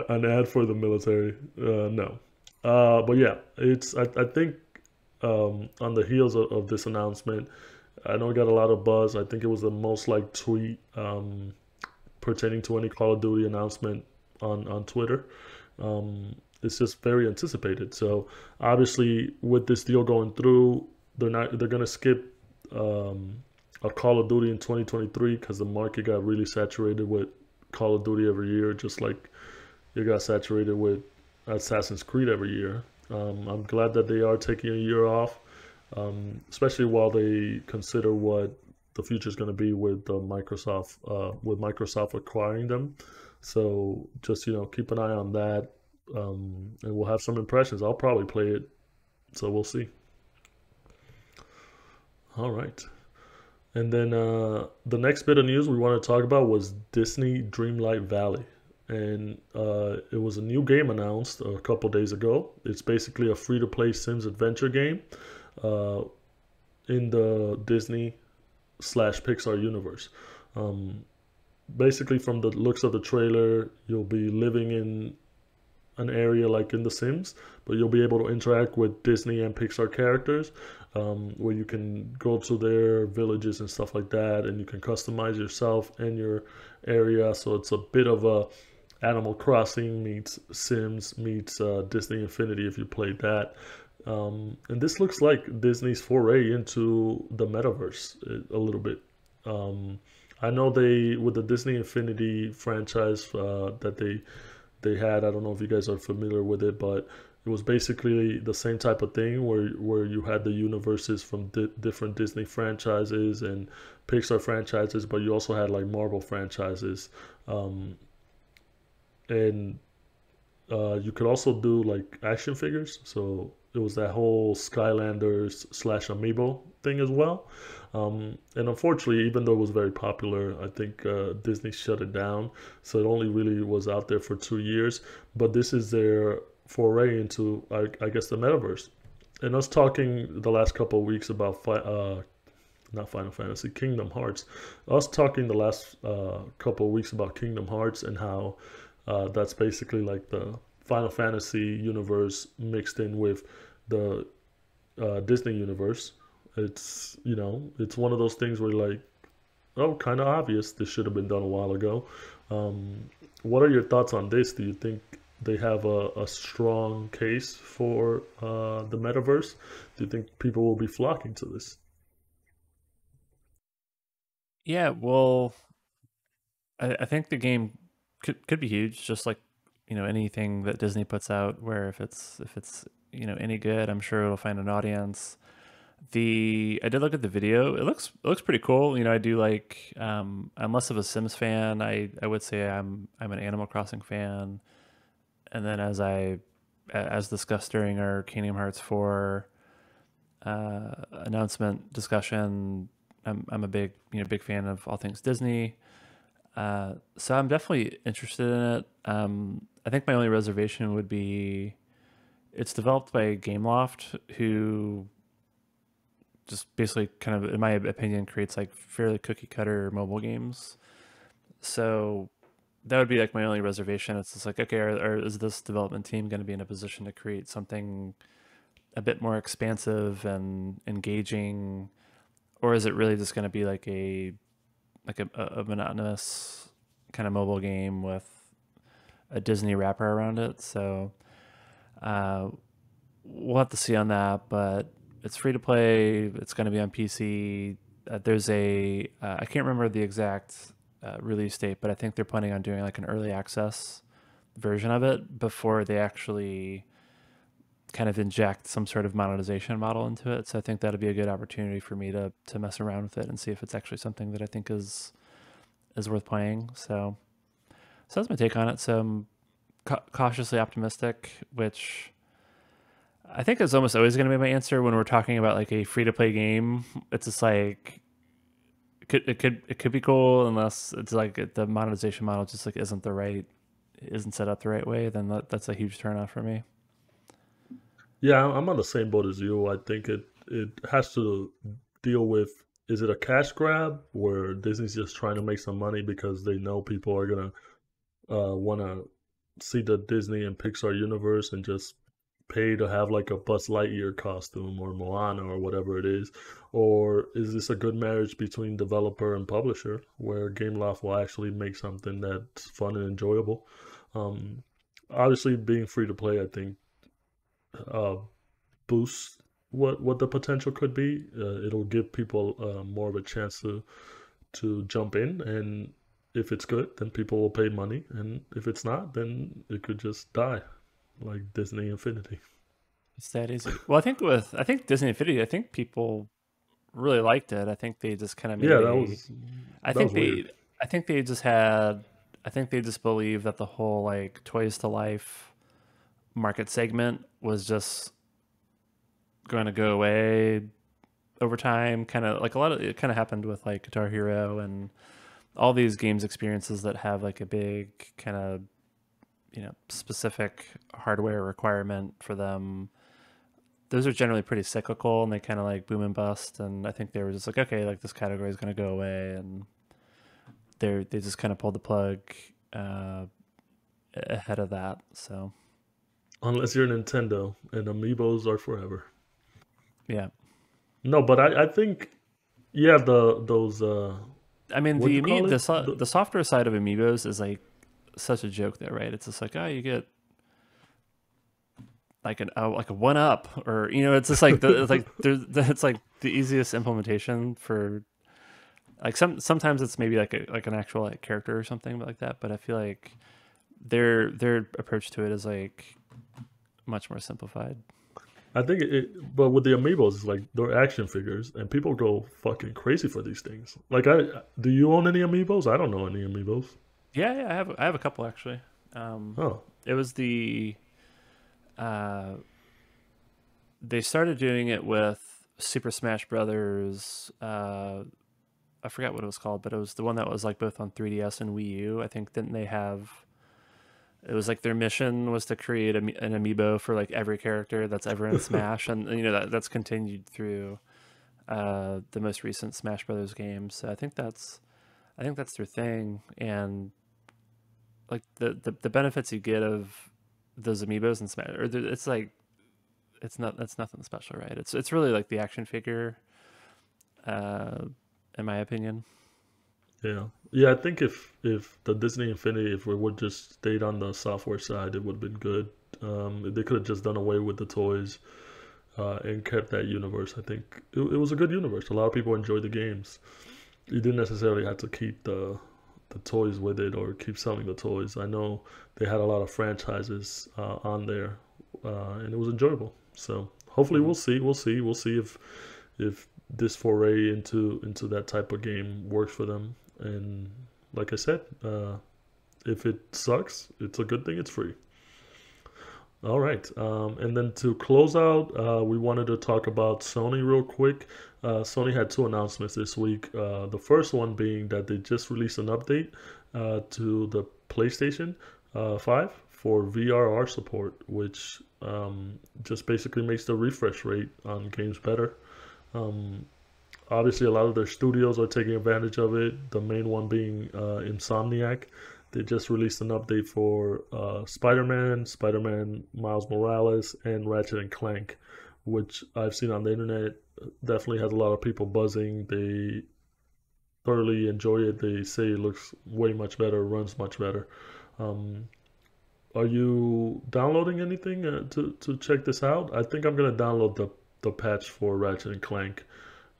An ad for the military. No. But yeah, I think on the heels of this announcement, I know it got a lot of buzz. I think it was the most liked tweet pertaining to any Call of Duty announcement on Twitter. It's just very anticipated. So obviously, with this deal going through, they're gonna skip a Call of Duty in 2023 because the market got really saturated with Call of Duty every year, just like it got saturated with Assassin's Creed every year. I'm glad that they are taking a year off, especially while they consider what the future is going to be with Microsoft acquiring them. So just keep an eye on that, and we'll have some impressions. I'll probably play it, so we'll see. All right. And then the next bit of news we want to talk about was Disney Dreamlight Valley. And it was a new game announced a couple days ago. It's basically a free to play Sims adventure game uh, in the Disney slash Pixar universe. Um, Basically, from the looks of the trailer, you'll be living in an area like in The Sims, but you'll be able to interact with Disney and Pixar characters, where you can go to their villages and stuff like that, and you can customize yourself and your area. So it's a bit of a Animal Crossing meets Sims meets Disney Infinity if you played that. And this looks like Disney's foray into the metaverse a little bit. Um, I know they with the Disney Infinity franchise that they had. I don't know if you guys are familiar with it, but it was basically the same type of thing where you had the universes from different Disney franchises and Pixar franchises, but you also had like Marvel franchises, um, and you could also do like action figures. So it was that whole Skylanders slash Amiibo thing as well. And unfortunately, even though it was very popular, I think Disney shut it down. So it only really was out there for 2 years. But this is their foray into, I guess, the metaverse. And us talking the last couple of weeks about not Final Fantasy, Kingdom Hearts. Us talking the last couple of weeks about Kingdom Hearts and how that's basically like the Final Fantasy universe mixed in with the Disney universe. It's one of those things where you're like, oh, kind of obvious. This should have been done a while ago. What are your thoughts on this? Do you think they have a strong case for the metaverse? Do you think people will be flocking to this? Yeah. Well, I think the game could be huge, just like anything that Disney puts out. Where if it's any good, I'm sure it'll find an audience. The I did look at the video. It looks pretty cool. I do like. I'm less of a Sims fan. I would say I'm an Animal Crossing fan. And then as discussed during our Kingdom Hearts 4 announcement discussion, I'm a big big fan of all things Disney. So I'm definitely interested in it. I think my only reservation would be it's developed by Gameloft, who just basically kind of, in my opinion, creates like fairly cookie cutter mobile games. So that would be like my only reservation. It's just like, okay, is this development team going to be in a position to create something a bit more expansive and engaging, or is it really just going to be like a monotonous kind of mobile game with a Disney wrapper around it? So uh, we'll have to see on that, but it's free to play. It's going to be on PC. There's I can't remember the exact release date, but I think they're planning on doing like an early access version of it before they actually kind of inject some sort of monetization model into it. So I think that'll be a good opportunity for me to mess around with it and see if it's actually something that I think is worth playing. So that's my take on it. So I'm cautiously optimistic, which I think is almost always going to be my answer when we're talking about like a free to play game. It's just like it could be cool unless it's like the monetization model just like isn't set up the right way. Then that's a huge turnoff for me. Yeah, I'm on the same boat as you. I think it has to deal with, is it a cash grab where Disney's just trying to make some money because they know people are gonna want to see the Disney and Pixar universe and just pay to have like a Buzz Lightyear costume or Moana or whatever it is? Or is this a good marriage between developer and publisher where Gameloft will actually make something that's fun and enjoyable? Um, Obviously, being free to play, I think, uh, boosts what the potential could be. It'll give people more of a chance to jump in, and if it's good, then people will pay money, and if it's not, then it could just die, like Disney Infinity. It's that easy. Well, I think Disney Infinity, I think people really liked it. I think they just kind of Yeah, made a. I that was think weird. they. I think they just had. I think they just believed that the whole like toys to life market segment was just going to go away over time. Kind of like a lot of it kind of happened with like Guitar Hero and all these games experiences that have like a big kind of specific hardware requirement for them. Those are generally pretty cyclical and they kind of like boom and bust. And I think they were just like, okay, like this category is going to go away, and they just kind of pulled the plug uh, ahead of that. So Unless you're Nintendo, and amiibos are forever. yeah, No, but I think, yeah, the those I mean what do you call it? the software side of amiibos is like such a joke though, right? It's just like, oh, you get like a one up, or it's just like it's like it's like the easiest implementation for like sometimes it's maybe like an actual like character or something like that, but I feel like their approach to it is like much more simplified. I think but with the amiibos, it's like they're action figures, and people go fucking crazy for these things. Like, do you own any amiibos? I don't know any amiibos. Yeah, I have a couple actually. Oh, It was uh they started doing it with Super Smash Brothers. I forgot what it was called, but it was the one that was like both on 3DS and Wii U. I think didn't they have? It was like their mission was to create an amiibo for like every character that's ever in Smash, and that's continued through the most recent Smash Brothers games. So I think that's their thing, and like the benefits you get of those amiibos in Smash, it's like that's nothing special, right? It's really like the action figure, uh, in my opinion. yeah, yeah. I think if the Disney Infinity, if we would just stayed on the software side, it would have been good. They could have just done away with the toys and kept that universe. I think it was a good universe. A lot of people enjoyed the games. You didn't necessarily have to keep the toys with it or keep selling the toys. I know they had a lot of franchises on there, and it was enjoyable. So hopefully Hmm. we'll see. We'll see if this foray into that type of game works for them. And like I said, if it sucks, it's a good thing it's free. All right. And then to close out, we wanted to talk about Sony real quick. Sony had two announcements this week. The first one being that they just released an update to the PlayStation 5 for VRR support, which just basically makes the refresh rate on games better. Um, Obviously, a lot of their studios are taking advantage of it. The main one being Insomniac. They just released an update for Spider-Man, Spider-Man Miles Morales, and Ratchet and Clank, which I've seen on the internet. Definitely has a lot of people buzzing. They thoroughly enjoy it. They say it looks way much better, runs much better. Um, are you downloading anything to check this out? I think I'm gonna download the patch for Ratchet and Clank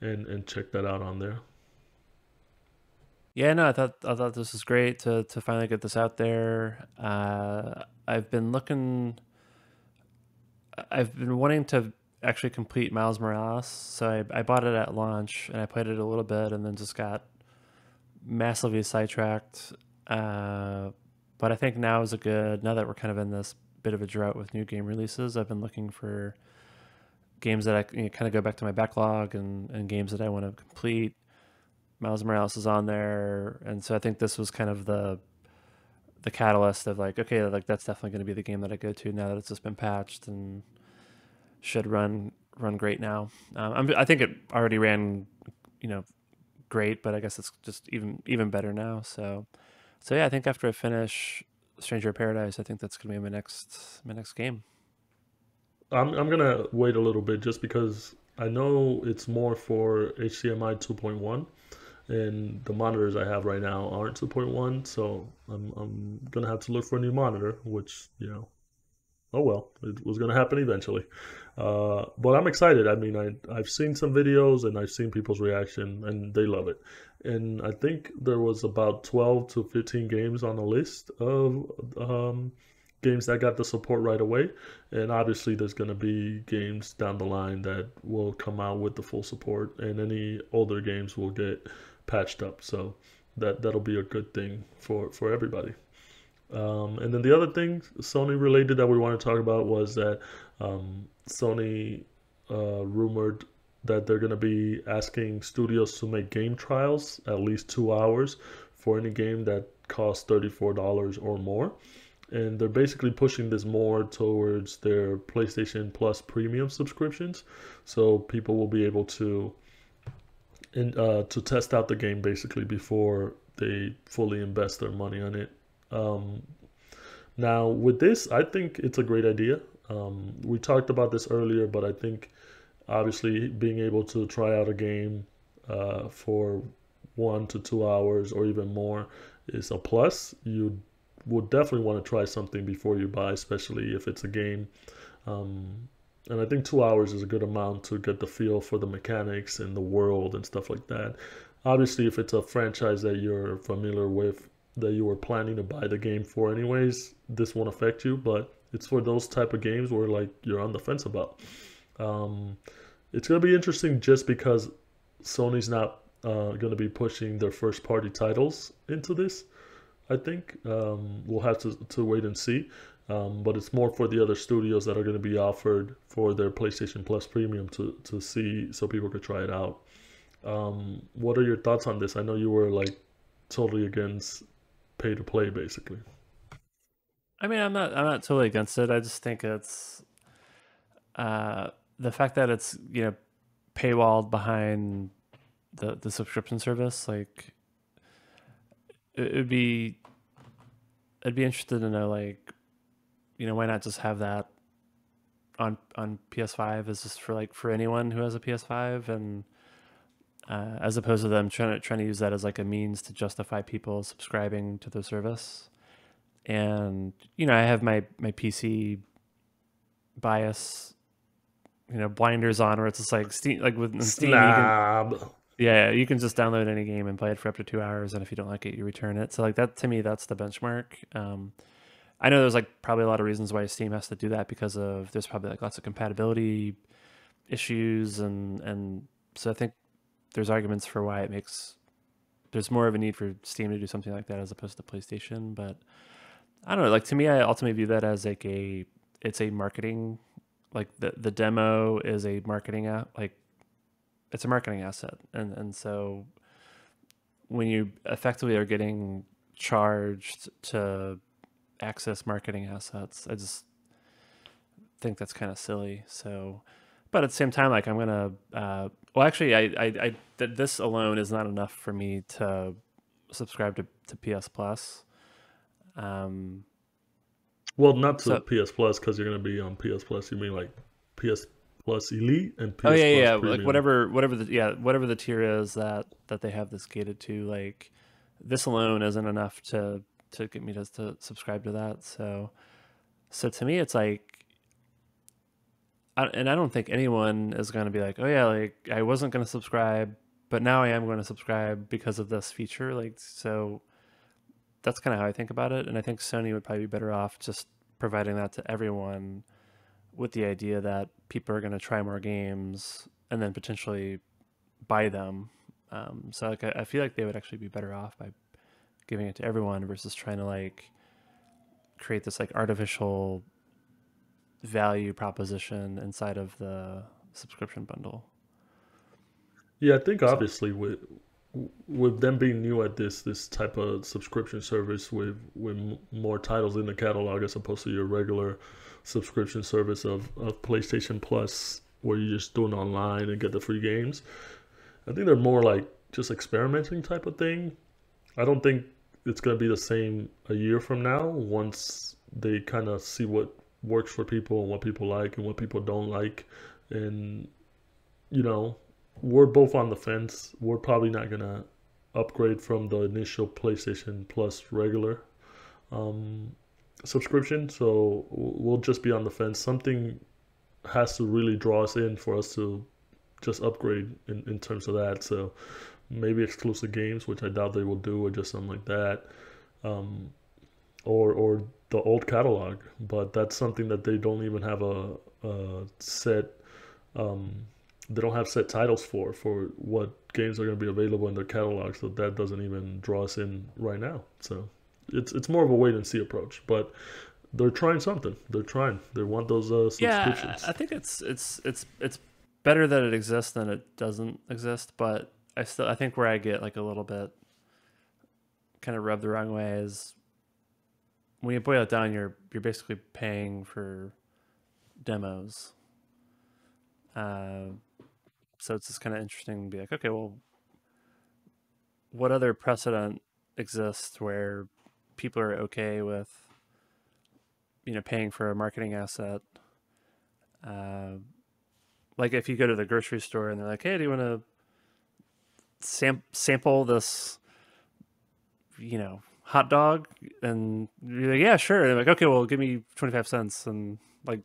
and check that out on there. Yeah, no, I thought this was great to finally get this out there. I've been looking. I've been wanting to actually complete Miles Morales, so I bought it at launch and I played it a little bit, and then just got massively sidetracked. Uh, but I think now is a good, now that we're kind of in this bit of a drought with new game releases, I've been looking for games that kind of go back to my backlog, and games that I want to complete. Miles Morales is on there, and so I think this was kind of the catalyst of like, okay, like that's definitely going to be the game that I go to now that it's just been patched and should run great now. I think it already ran, you know, great, but I guess it's just even better now. So yeah, I think after I finish Stranger of Paradise, I think that's gonna be my next game. I'm gonna wait a little bit just because I know it's more for HDMI 2.1, and the monitors I have right now aren't 2.1, so I'm gonna have to look for a new monitor, which oh well, it was gonna happen eventually. But I'm excited. I mean, I've seen some videos and I've seen people's reaction, and they love it. And I think there was about 12 to 15 games on the list of games that got the support right away. And obviously, there's gonna be games down the line that will come out with the full support, and any older games will get patched up. So that'll be a good thing for everybody. And then the other thing, Sony related, that we want to talk about was that Sony rumored that they're going to be asking studios to make game trials at least 2 hours for any game that costs $34 or more. And they're basically pushing this more towards their PlayStation Plus premium subscriptions. So people will be able to test out the game basically before they fully invest their money on it. Um, Now, with this, I think it's a great idea. We talked about this earlier, but I think obviously being able to try out a game for 1 to 2 hours or even more is a plus. You would definitely want to try something before you buy, especially if it's a game. Um, and I think 2 hours is a good amount to get the feel for the mechanics and the world and stuff like that. Obviously, if it's a franchise that you're familiar with, that you were planning to buy the game for anyways, this won't affect you. But it's for those type of games where like you're on the fence about. Um, it's gonna be interesting just because Sony's not gonna be pushing their first party titles into this. I think we'll have to wait and see. But it's more for the other studios that are going to be offered for their PlayStation Plus Premium to see so people could try it out. What are your thoughts on this? I know you were like totally against pay to play, basically. I mean, I'm not totally against it. I just think it's uh, the fact that it's paywalled behind the subscription service. Like it would be, I'd be interested to know, like, why not just have that on PS5 is just for like for anyone who has a PS5, and as opposed to them trying to use that as like a means to justify people subscribing to the service. And I have my PC bias, blinders on, where it's just like Steam, like with Steam, you can, Snob. yeah, you can just download any game and play it for up to 2 hours, and if you don't like it, you return it. So like that, to me, that's the benchmark. I know there's like probably a lot of reasons why Steam has to do that, because of there's probably like lots of compatibility issues, and so I think there's arguments for why there's more of a need for Steam to do something like that as opposed to PlayStation. But I don't know, like to me, I ultimately view that as like it's a marketing, like the demo is a marketing app, like it's a marketing asset. And so when you effectively are getting charged to access marketing assets, I just think that's kind of silly. So, but at the same time, like I'm gonna, well, actually, this alone is not enough for me to subscribe to PS Plus. Well, not to So, PS Plus because you're gonna be on PS Plus. You mean like PS Plus Elite and oh PS yeah, Plus yeah, like Premium? whatever the tier is that they have this gated to, like this alone isn't enough to get me to subscribe to that. So to me, it's like, and I don't think anyone is going to be like, oh yeah, like I wasn't going to subscribe, but now I am going to subscribe because of this feature. Like, so that's kind of how I think about it. And I think Sony would probably be better off just providing that to everyone, with the idea that people are going to try more games and then potentially buy them. So like I feel like they would actually be better off by giving it to everyone versus trying to like create this like artificial value proposition inside of the subscription bundle. Yeah, I think So obviously with them being new at this type of subscription service with more titles in the catalog as opposed to your regular subscription service of PlayStation Plus where you just do it online and get the free games. I think they're more like just experimenting type of thing. I don't think it's gonna be the same a year from now once they kind of see what works for people and what people like and what people don't like. And you know, we're both on the fence. We're probably not gonna upgrade from the initial PlayStation Plus regular um, subscription, so we'll just be on the fence. Something has to really draw us in for us to just upgrade in terms of that. So maybe exclusive games, which I doubt they will do, or just something like that, um, or the old catalog. But that's something that they don't even have a set. Um, they don't have set titles for what games are going to be available in their catalog, so that doesn't even draw us in right now. So it's more of a wait and see approach, but they're trying something. They're trying. They want those yeah, subscriptions. I think it's better that it exists than it doesn't exist. But I think where I get like a little bit kind of rubbed the wrong way is when you boil it down, you're basically paying for demos. Uh, so it's just kind of interesting to be like, okay, well, what other precedent exists where people are okay with, paying for a marketing asset? Uh, like if you go to the grocery store and they're like, hey, do you want to sample this, hot dog? And you're like, yeah, sure. And they're like, okay, well, give me 25 cents. And like,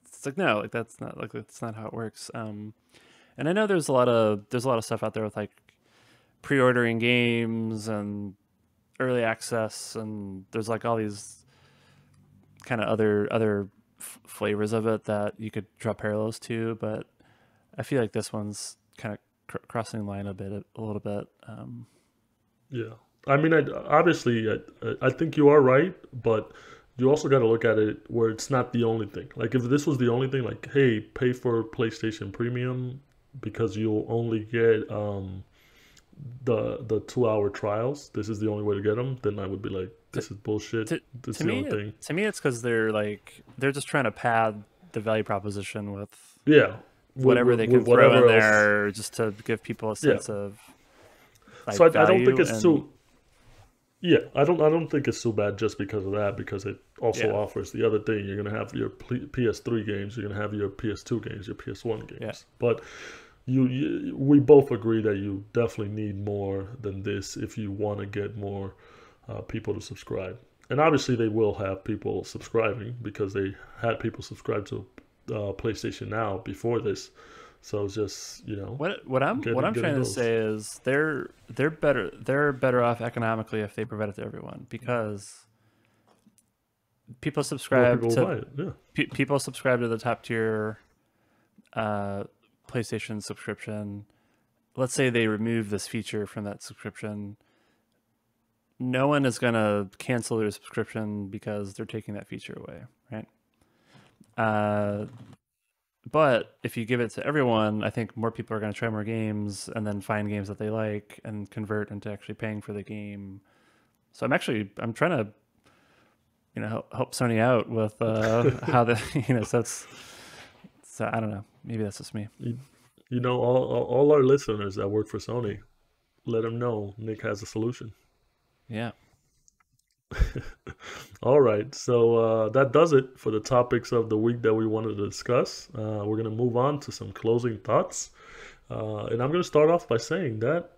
it's like, no, like that's not how it works. And I know there's a lot of stuff out there with like pre-ordering games and early access, and there's like all these kind of other flavors of it that you could draw parallels to, but I feel like this one's kind of crossing the line a little bit. Yeah, I mean, obviously, I think you are right, but you also got to look at it where it's not the only thing. Like if this was the only thing, like hey, pay for PlayStation Premium because you'll only get the 2 hour trials. This is the only way to get them. Then I would be like, to, this is bullshit. to, This is to the me only thing. to me it's because they're just trying to pad the value proposition with Yeah, whatever they can with throw in whatever else. there just to give people a Yeah. sense of So like I don't think value. it's And too. Yeah, I don't think it's too bad just because of that, because it also yeah, offers the other thing. You're gonna have your PS3 games, you're gonna have your PS2 games, your PS1 yeah, games. But we both agree that you definitely need more than this if you want to get more people to subscribe. And obviously, they will have people subscribing because they had people subscribe to PlayStation Now before this. So it's just what I'm getting trying to those. say is they're better off economically if they provide it to everyone, because people More subscribe people will to buy it. Yeah. people subscribe to the top tier uh, PlayStation subscription. Let's say they remove this feature from that subscription. No one is gonna cancel their subscription because they're taking that feature away, right? Uh, but if you give it to everyone, I think more people are going to try more games and then find games that they like and convert into actually paying for the game. So I'm trying to, help Sony out with how the, so I don't know. Maybe that's just me. All our listeners that work for Sony, let them know Nick has a solution. Yeah. All right, so that does it for the topics of the week that we wanted to discuss. We're going to move on to some closing thoughts. And I'm going to start off by saying that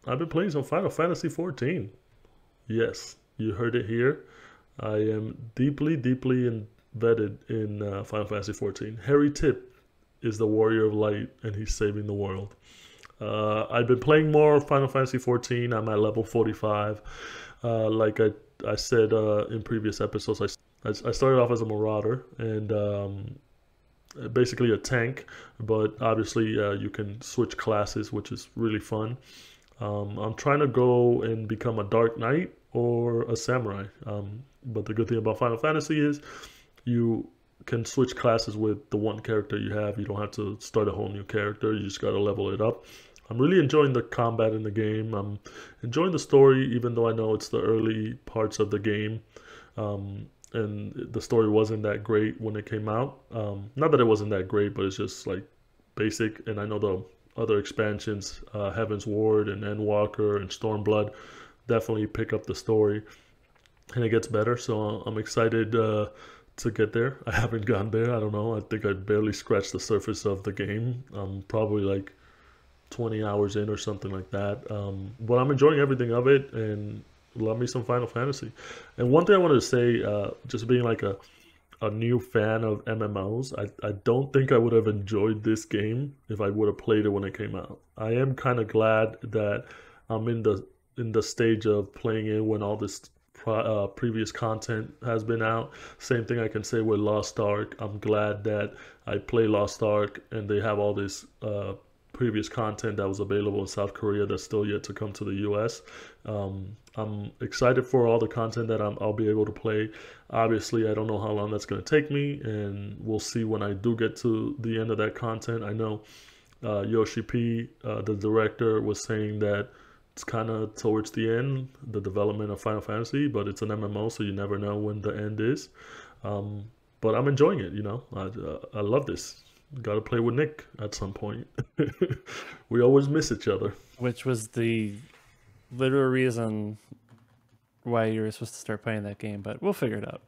I've been playing some Final Fantasy XIV. Yes, you heard it here. I am deeply, deeply embedded in Final Fantasy XIV. Harry Tip is the warrior of light, and he's saving the world. I've been playing more Final Fantasy XIV. I'm at level 45. Like I said in previous episodes, I started off as a marauder and basically a tank, but obviously you can switch classes, which is really fun. I'm trying to go and become a Dark Knight or a Samurai. But the good thing about Final Fantasy is you can switch classes with the one character you have. You don't have to start a whole new character. You just got to level it up. I'm really enjoying the combat in the game. I'm enjoying the story, even though I know it's the early parts of the game. And the story wasn't that great when it came out. Not that it wasn't that great, but it's just like basic. And I know the other expansions, Heaven's Ward and Endwalker and Stormblood, definitely pick up the story. And it gets better, so I'm excited to get there. I haven't gone there. I don't know. I think I barely scratched the surface of the game. I'm probably like 20 hours in or something like that. But I'm enjoying everything of it and love me some Final Fantasy. And one thing I wanted to say, just being like a new fan of MMOs, I don't think I would have enjoyed this game if I would have played it when it came out. I am kind of glad that I'm in the stage of playing it when all this previous content has been out. Same thing I can say with Lost Ark. I'm glad that I play Lost Ark and they have all this previous content that was available in South Korea that's still yet to come to the US. I'm excited for all the content that I'll be able to play. Obviously, I don't know how long that's going to take me, and we'll see when I do get to the end of that content. I know Yoshi P, the director, was saying that it's kind of towards the end, the development of Final Fantasy, but it's an MMO, so you never know when the end is. But I'm enjoying it, I love this. Got to play with Nick at some point. We always miss each other. Which was the literal reason why you were supposed to start playing that game, but we'll figure it out.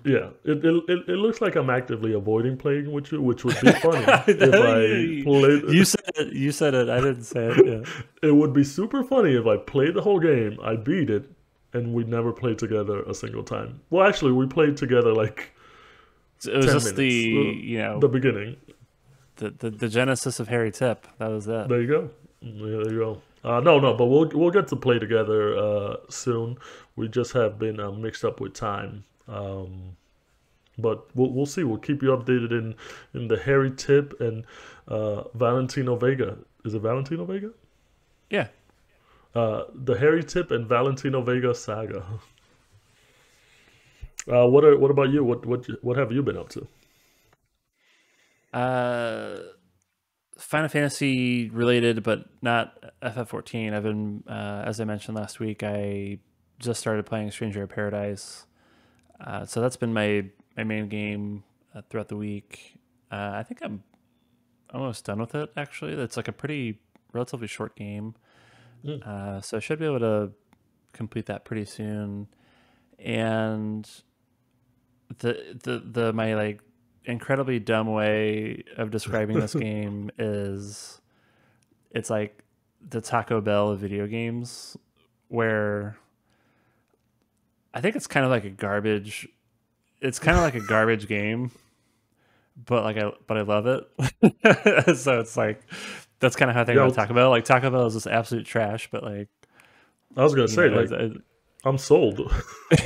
Yeah, it looks like I'm actively avoiding playing with you, which would be funny if I played. You said it. I didn't say it. Yeah. It would be super funny if I played the whole game, I beat it, and we never played together a single time. Well, actually, we played together like it was 10 just minutes. The beginning, the genesis of Harry Tip. That was that. There you go. Yeah, there you go. No, but we'll get to play together soon. We just have been mixed up with time. But we'll see. We'll keep you updated in the Harry Tip and Valentino Vega. Is it Valentino Vega? Yeah. The Harry Tip and Valentino Vega saga. What about you? What have you been up to? Final Fantasy related, but not FF14. I've been, as I mentioned last week, I just started playing Stranger of Paradise. So that's been my main game throughout the week. I think I'm almost done with it, actually. It's like a pretty relatively short game. So I should be able to complete that pretty soon. And the my like incredibly dumb way of describing this game is it's like the Taco Bell of video games, where I think it's kind of like a garbage. It's kind of like a garbage game, but I love it. So it's like that's kind of how I think about Taco Bell. Like Taco Bell is just absolute trash, but like I was gonna say, I'm sold.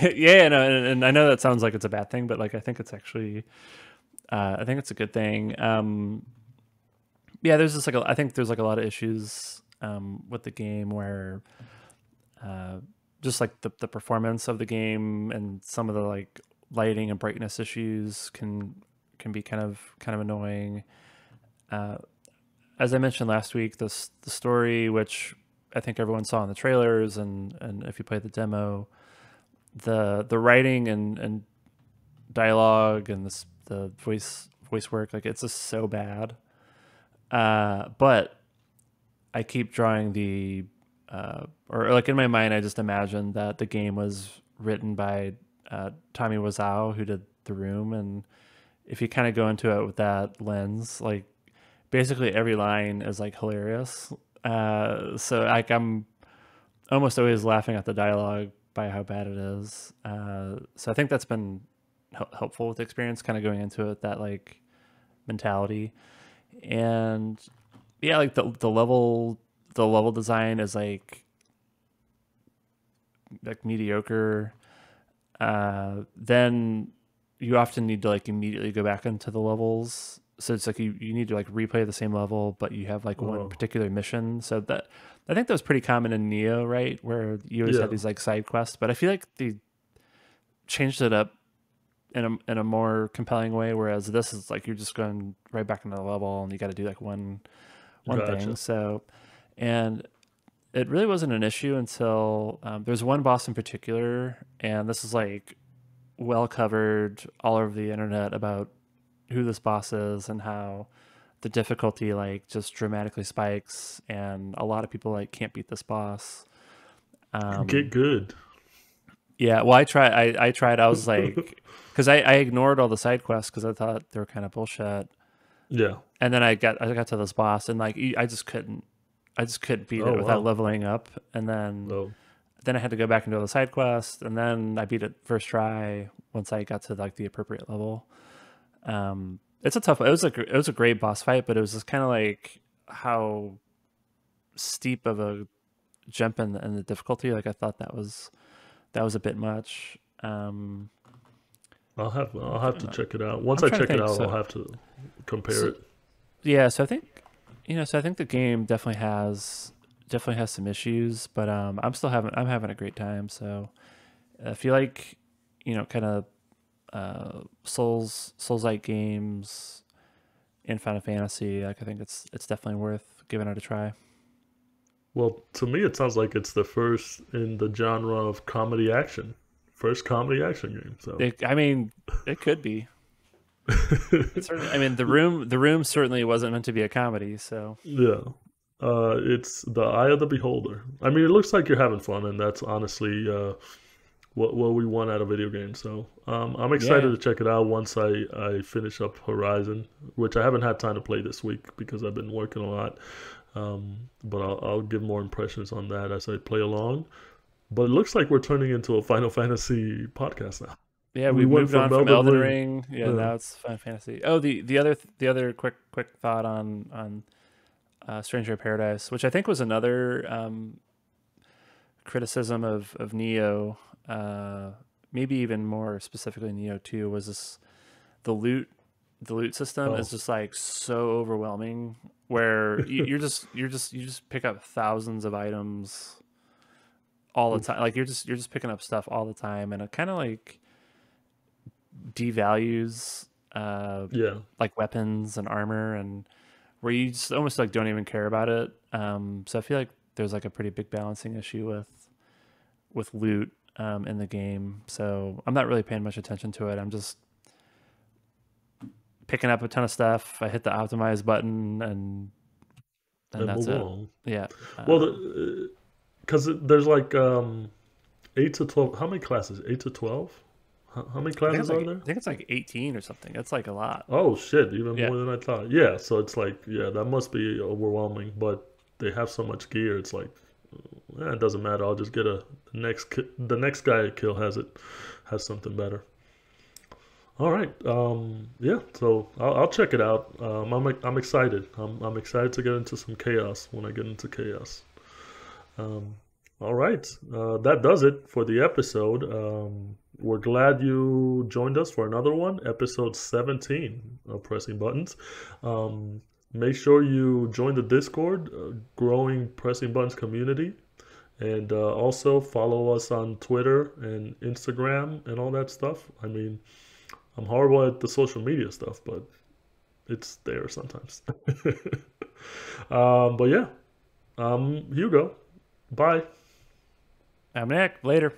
Yeah, no, and I know that sounds like it's a bad thing, but like I think it's actually, I think it's a good thing. Yeah, there's just like I think there's like a lot of issues with the game where. Just like the performance of the game and some of the like lighting and brightness issues can can be kind of annoying. As I mentioned last week, the story, which I think everyone saw in the trailers, and if you play the demo, the writing and dialogue and the voice work, like it's just so bad. But I keep drawing or like in my mind, I just imagined that the game was written by Tommy Wiseau, who did The Room, and if you kind of go into it with that lens, like basically every line is like hilarious. So like I'm almost always laughing at the dialogue by how bad it is. So I think that's been helpful with the experience, kind of going into it that like mentality. And yeah, like the level design is like mediocre. Then you often need to like immediately go back into the levels, so it's like you need to like replay the same level, but you have like one particular mission. So that, I think that was pretty common in Neo, right, where you always had these like side quests, but I feel like they changed it up in a more compelling way, whereas this is like you're just going right back into the level and you got to do like one thing. So, and it really wasn't an issue until there's one boss in particular, and this is like well covered all over the internet about who this boss is and how the difficulty like just dramatically spikes, and a lot of people like can't beat this boss. Get good. Yeah, well, I tried. I was like, because I ignored all the side quests because I thought they were kind of bullshit. Yeah. And then I got to this boss, and like I just couldn't beat it without leveling up. And then I had to go back and do the side quest, and then I beat it first try once I got to like the appropriate level. It's a tough. It was a great boss fight, but it was just kind of like how steep of a jump in the difficulty. Like I thought that was a bit much. I'll have to check it out. Once I check it out, I'll have to compare it. Yeah, so I think the game definitely has some issues, but I'm having a great time. So if you like, kind of Souls-like games in Final Fantasy, like I think it's definitely worth giving it a try. Well, to me, it sounds like it's the first in the genre of comedy action. First comedy action game. So it could be. The room certainly wasn't meant to be a comedy. So yeah, it's the eye of the beholder. I mean, it looks like you're having fun, and that's honestly what we want out of video games. So I'm excited to check it out once I finish up Horizon, which I haven't had time to play this week because I've been working a lot. But I'll give more impressions on that as I play along. But it looks like we're turning into a Final Fantasy podcast now. Yeah, we moved on from Elden Ring. Yeah, now it's Final Fantasy. Oh, the other quick thought on Stranger of Paradise, which I think was another criticism of Neo, maybe even more specifically Neo 2, was this the loot system is just like so overwhelming, where you just pick up thousands of items all the time. Like you're just picking up stuff all the time, and it kind of like devalues like weapons and armor, and where you just almost like don't even care about it. So I feel like there's like a pretty big balancing issue with loot in the game. So I'm not really paying much attention to it. I'm just picking up a ton of stuff. I hit the optimize button and that's it. On. Yeah. Well, because there's like 8 to 12. How many classes? 8 to 12? How many classes are there? I think it's like 18 or something. That's like a lot. Oh shit, even more than I thought. Yeah, so it's like, that must be overwhelming, but they have so much gear, it's like, it doesn't matter. I'll just get the next guy I kill has something better. All right. So I'll check it out. I'm excited. I'm excited to get into some chaos when I get into chaos. All right. That does it for the episode. We're glad you joined us for another one, episode 17 of Pressing Buttons. Make sure you join the Discord, growing Pressing Buttons community. And also follow us on Twitter and Instagram and all that stuff. I mean, I'm horrible at the social media stuff, but it's there sometimes. But yeah, Hugo, bye. I'm Nick. Later.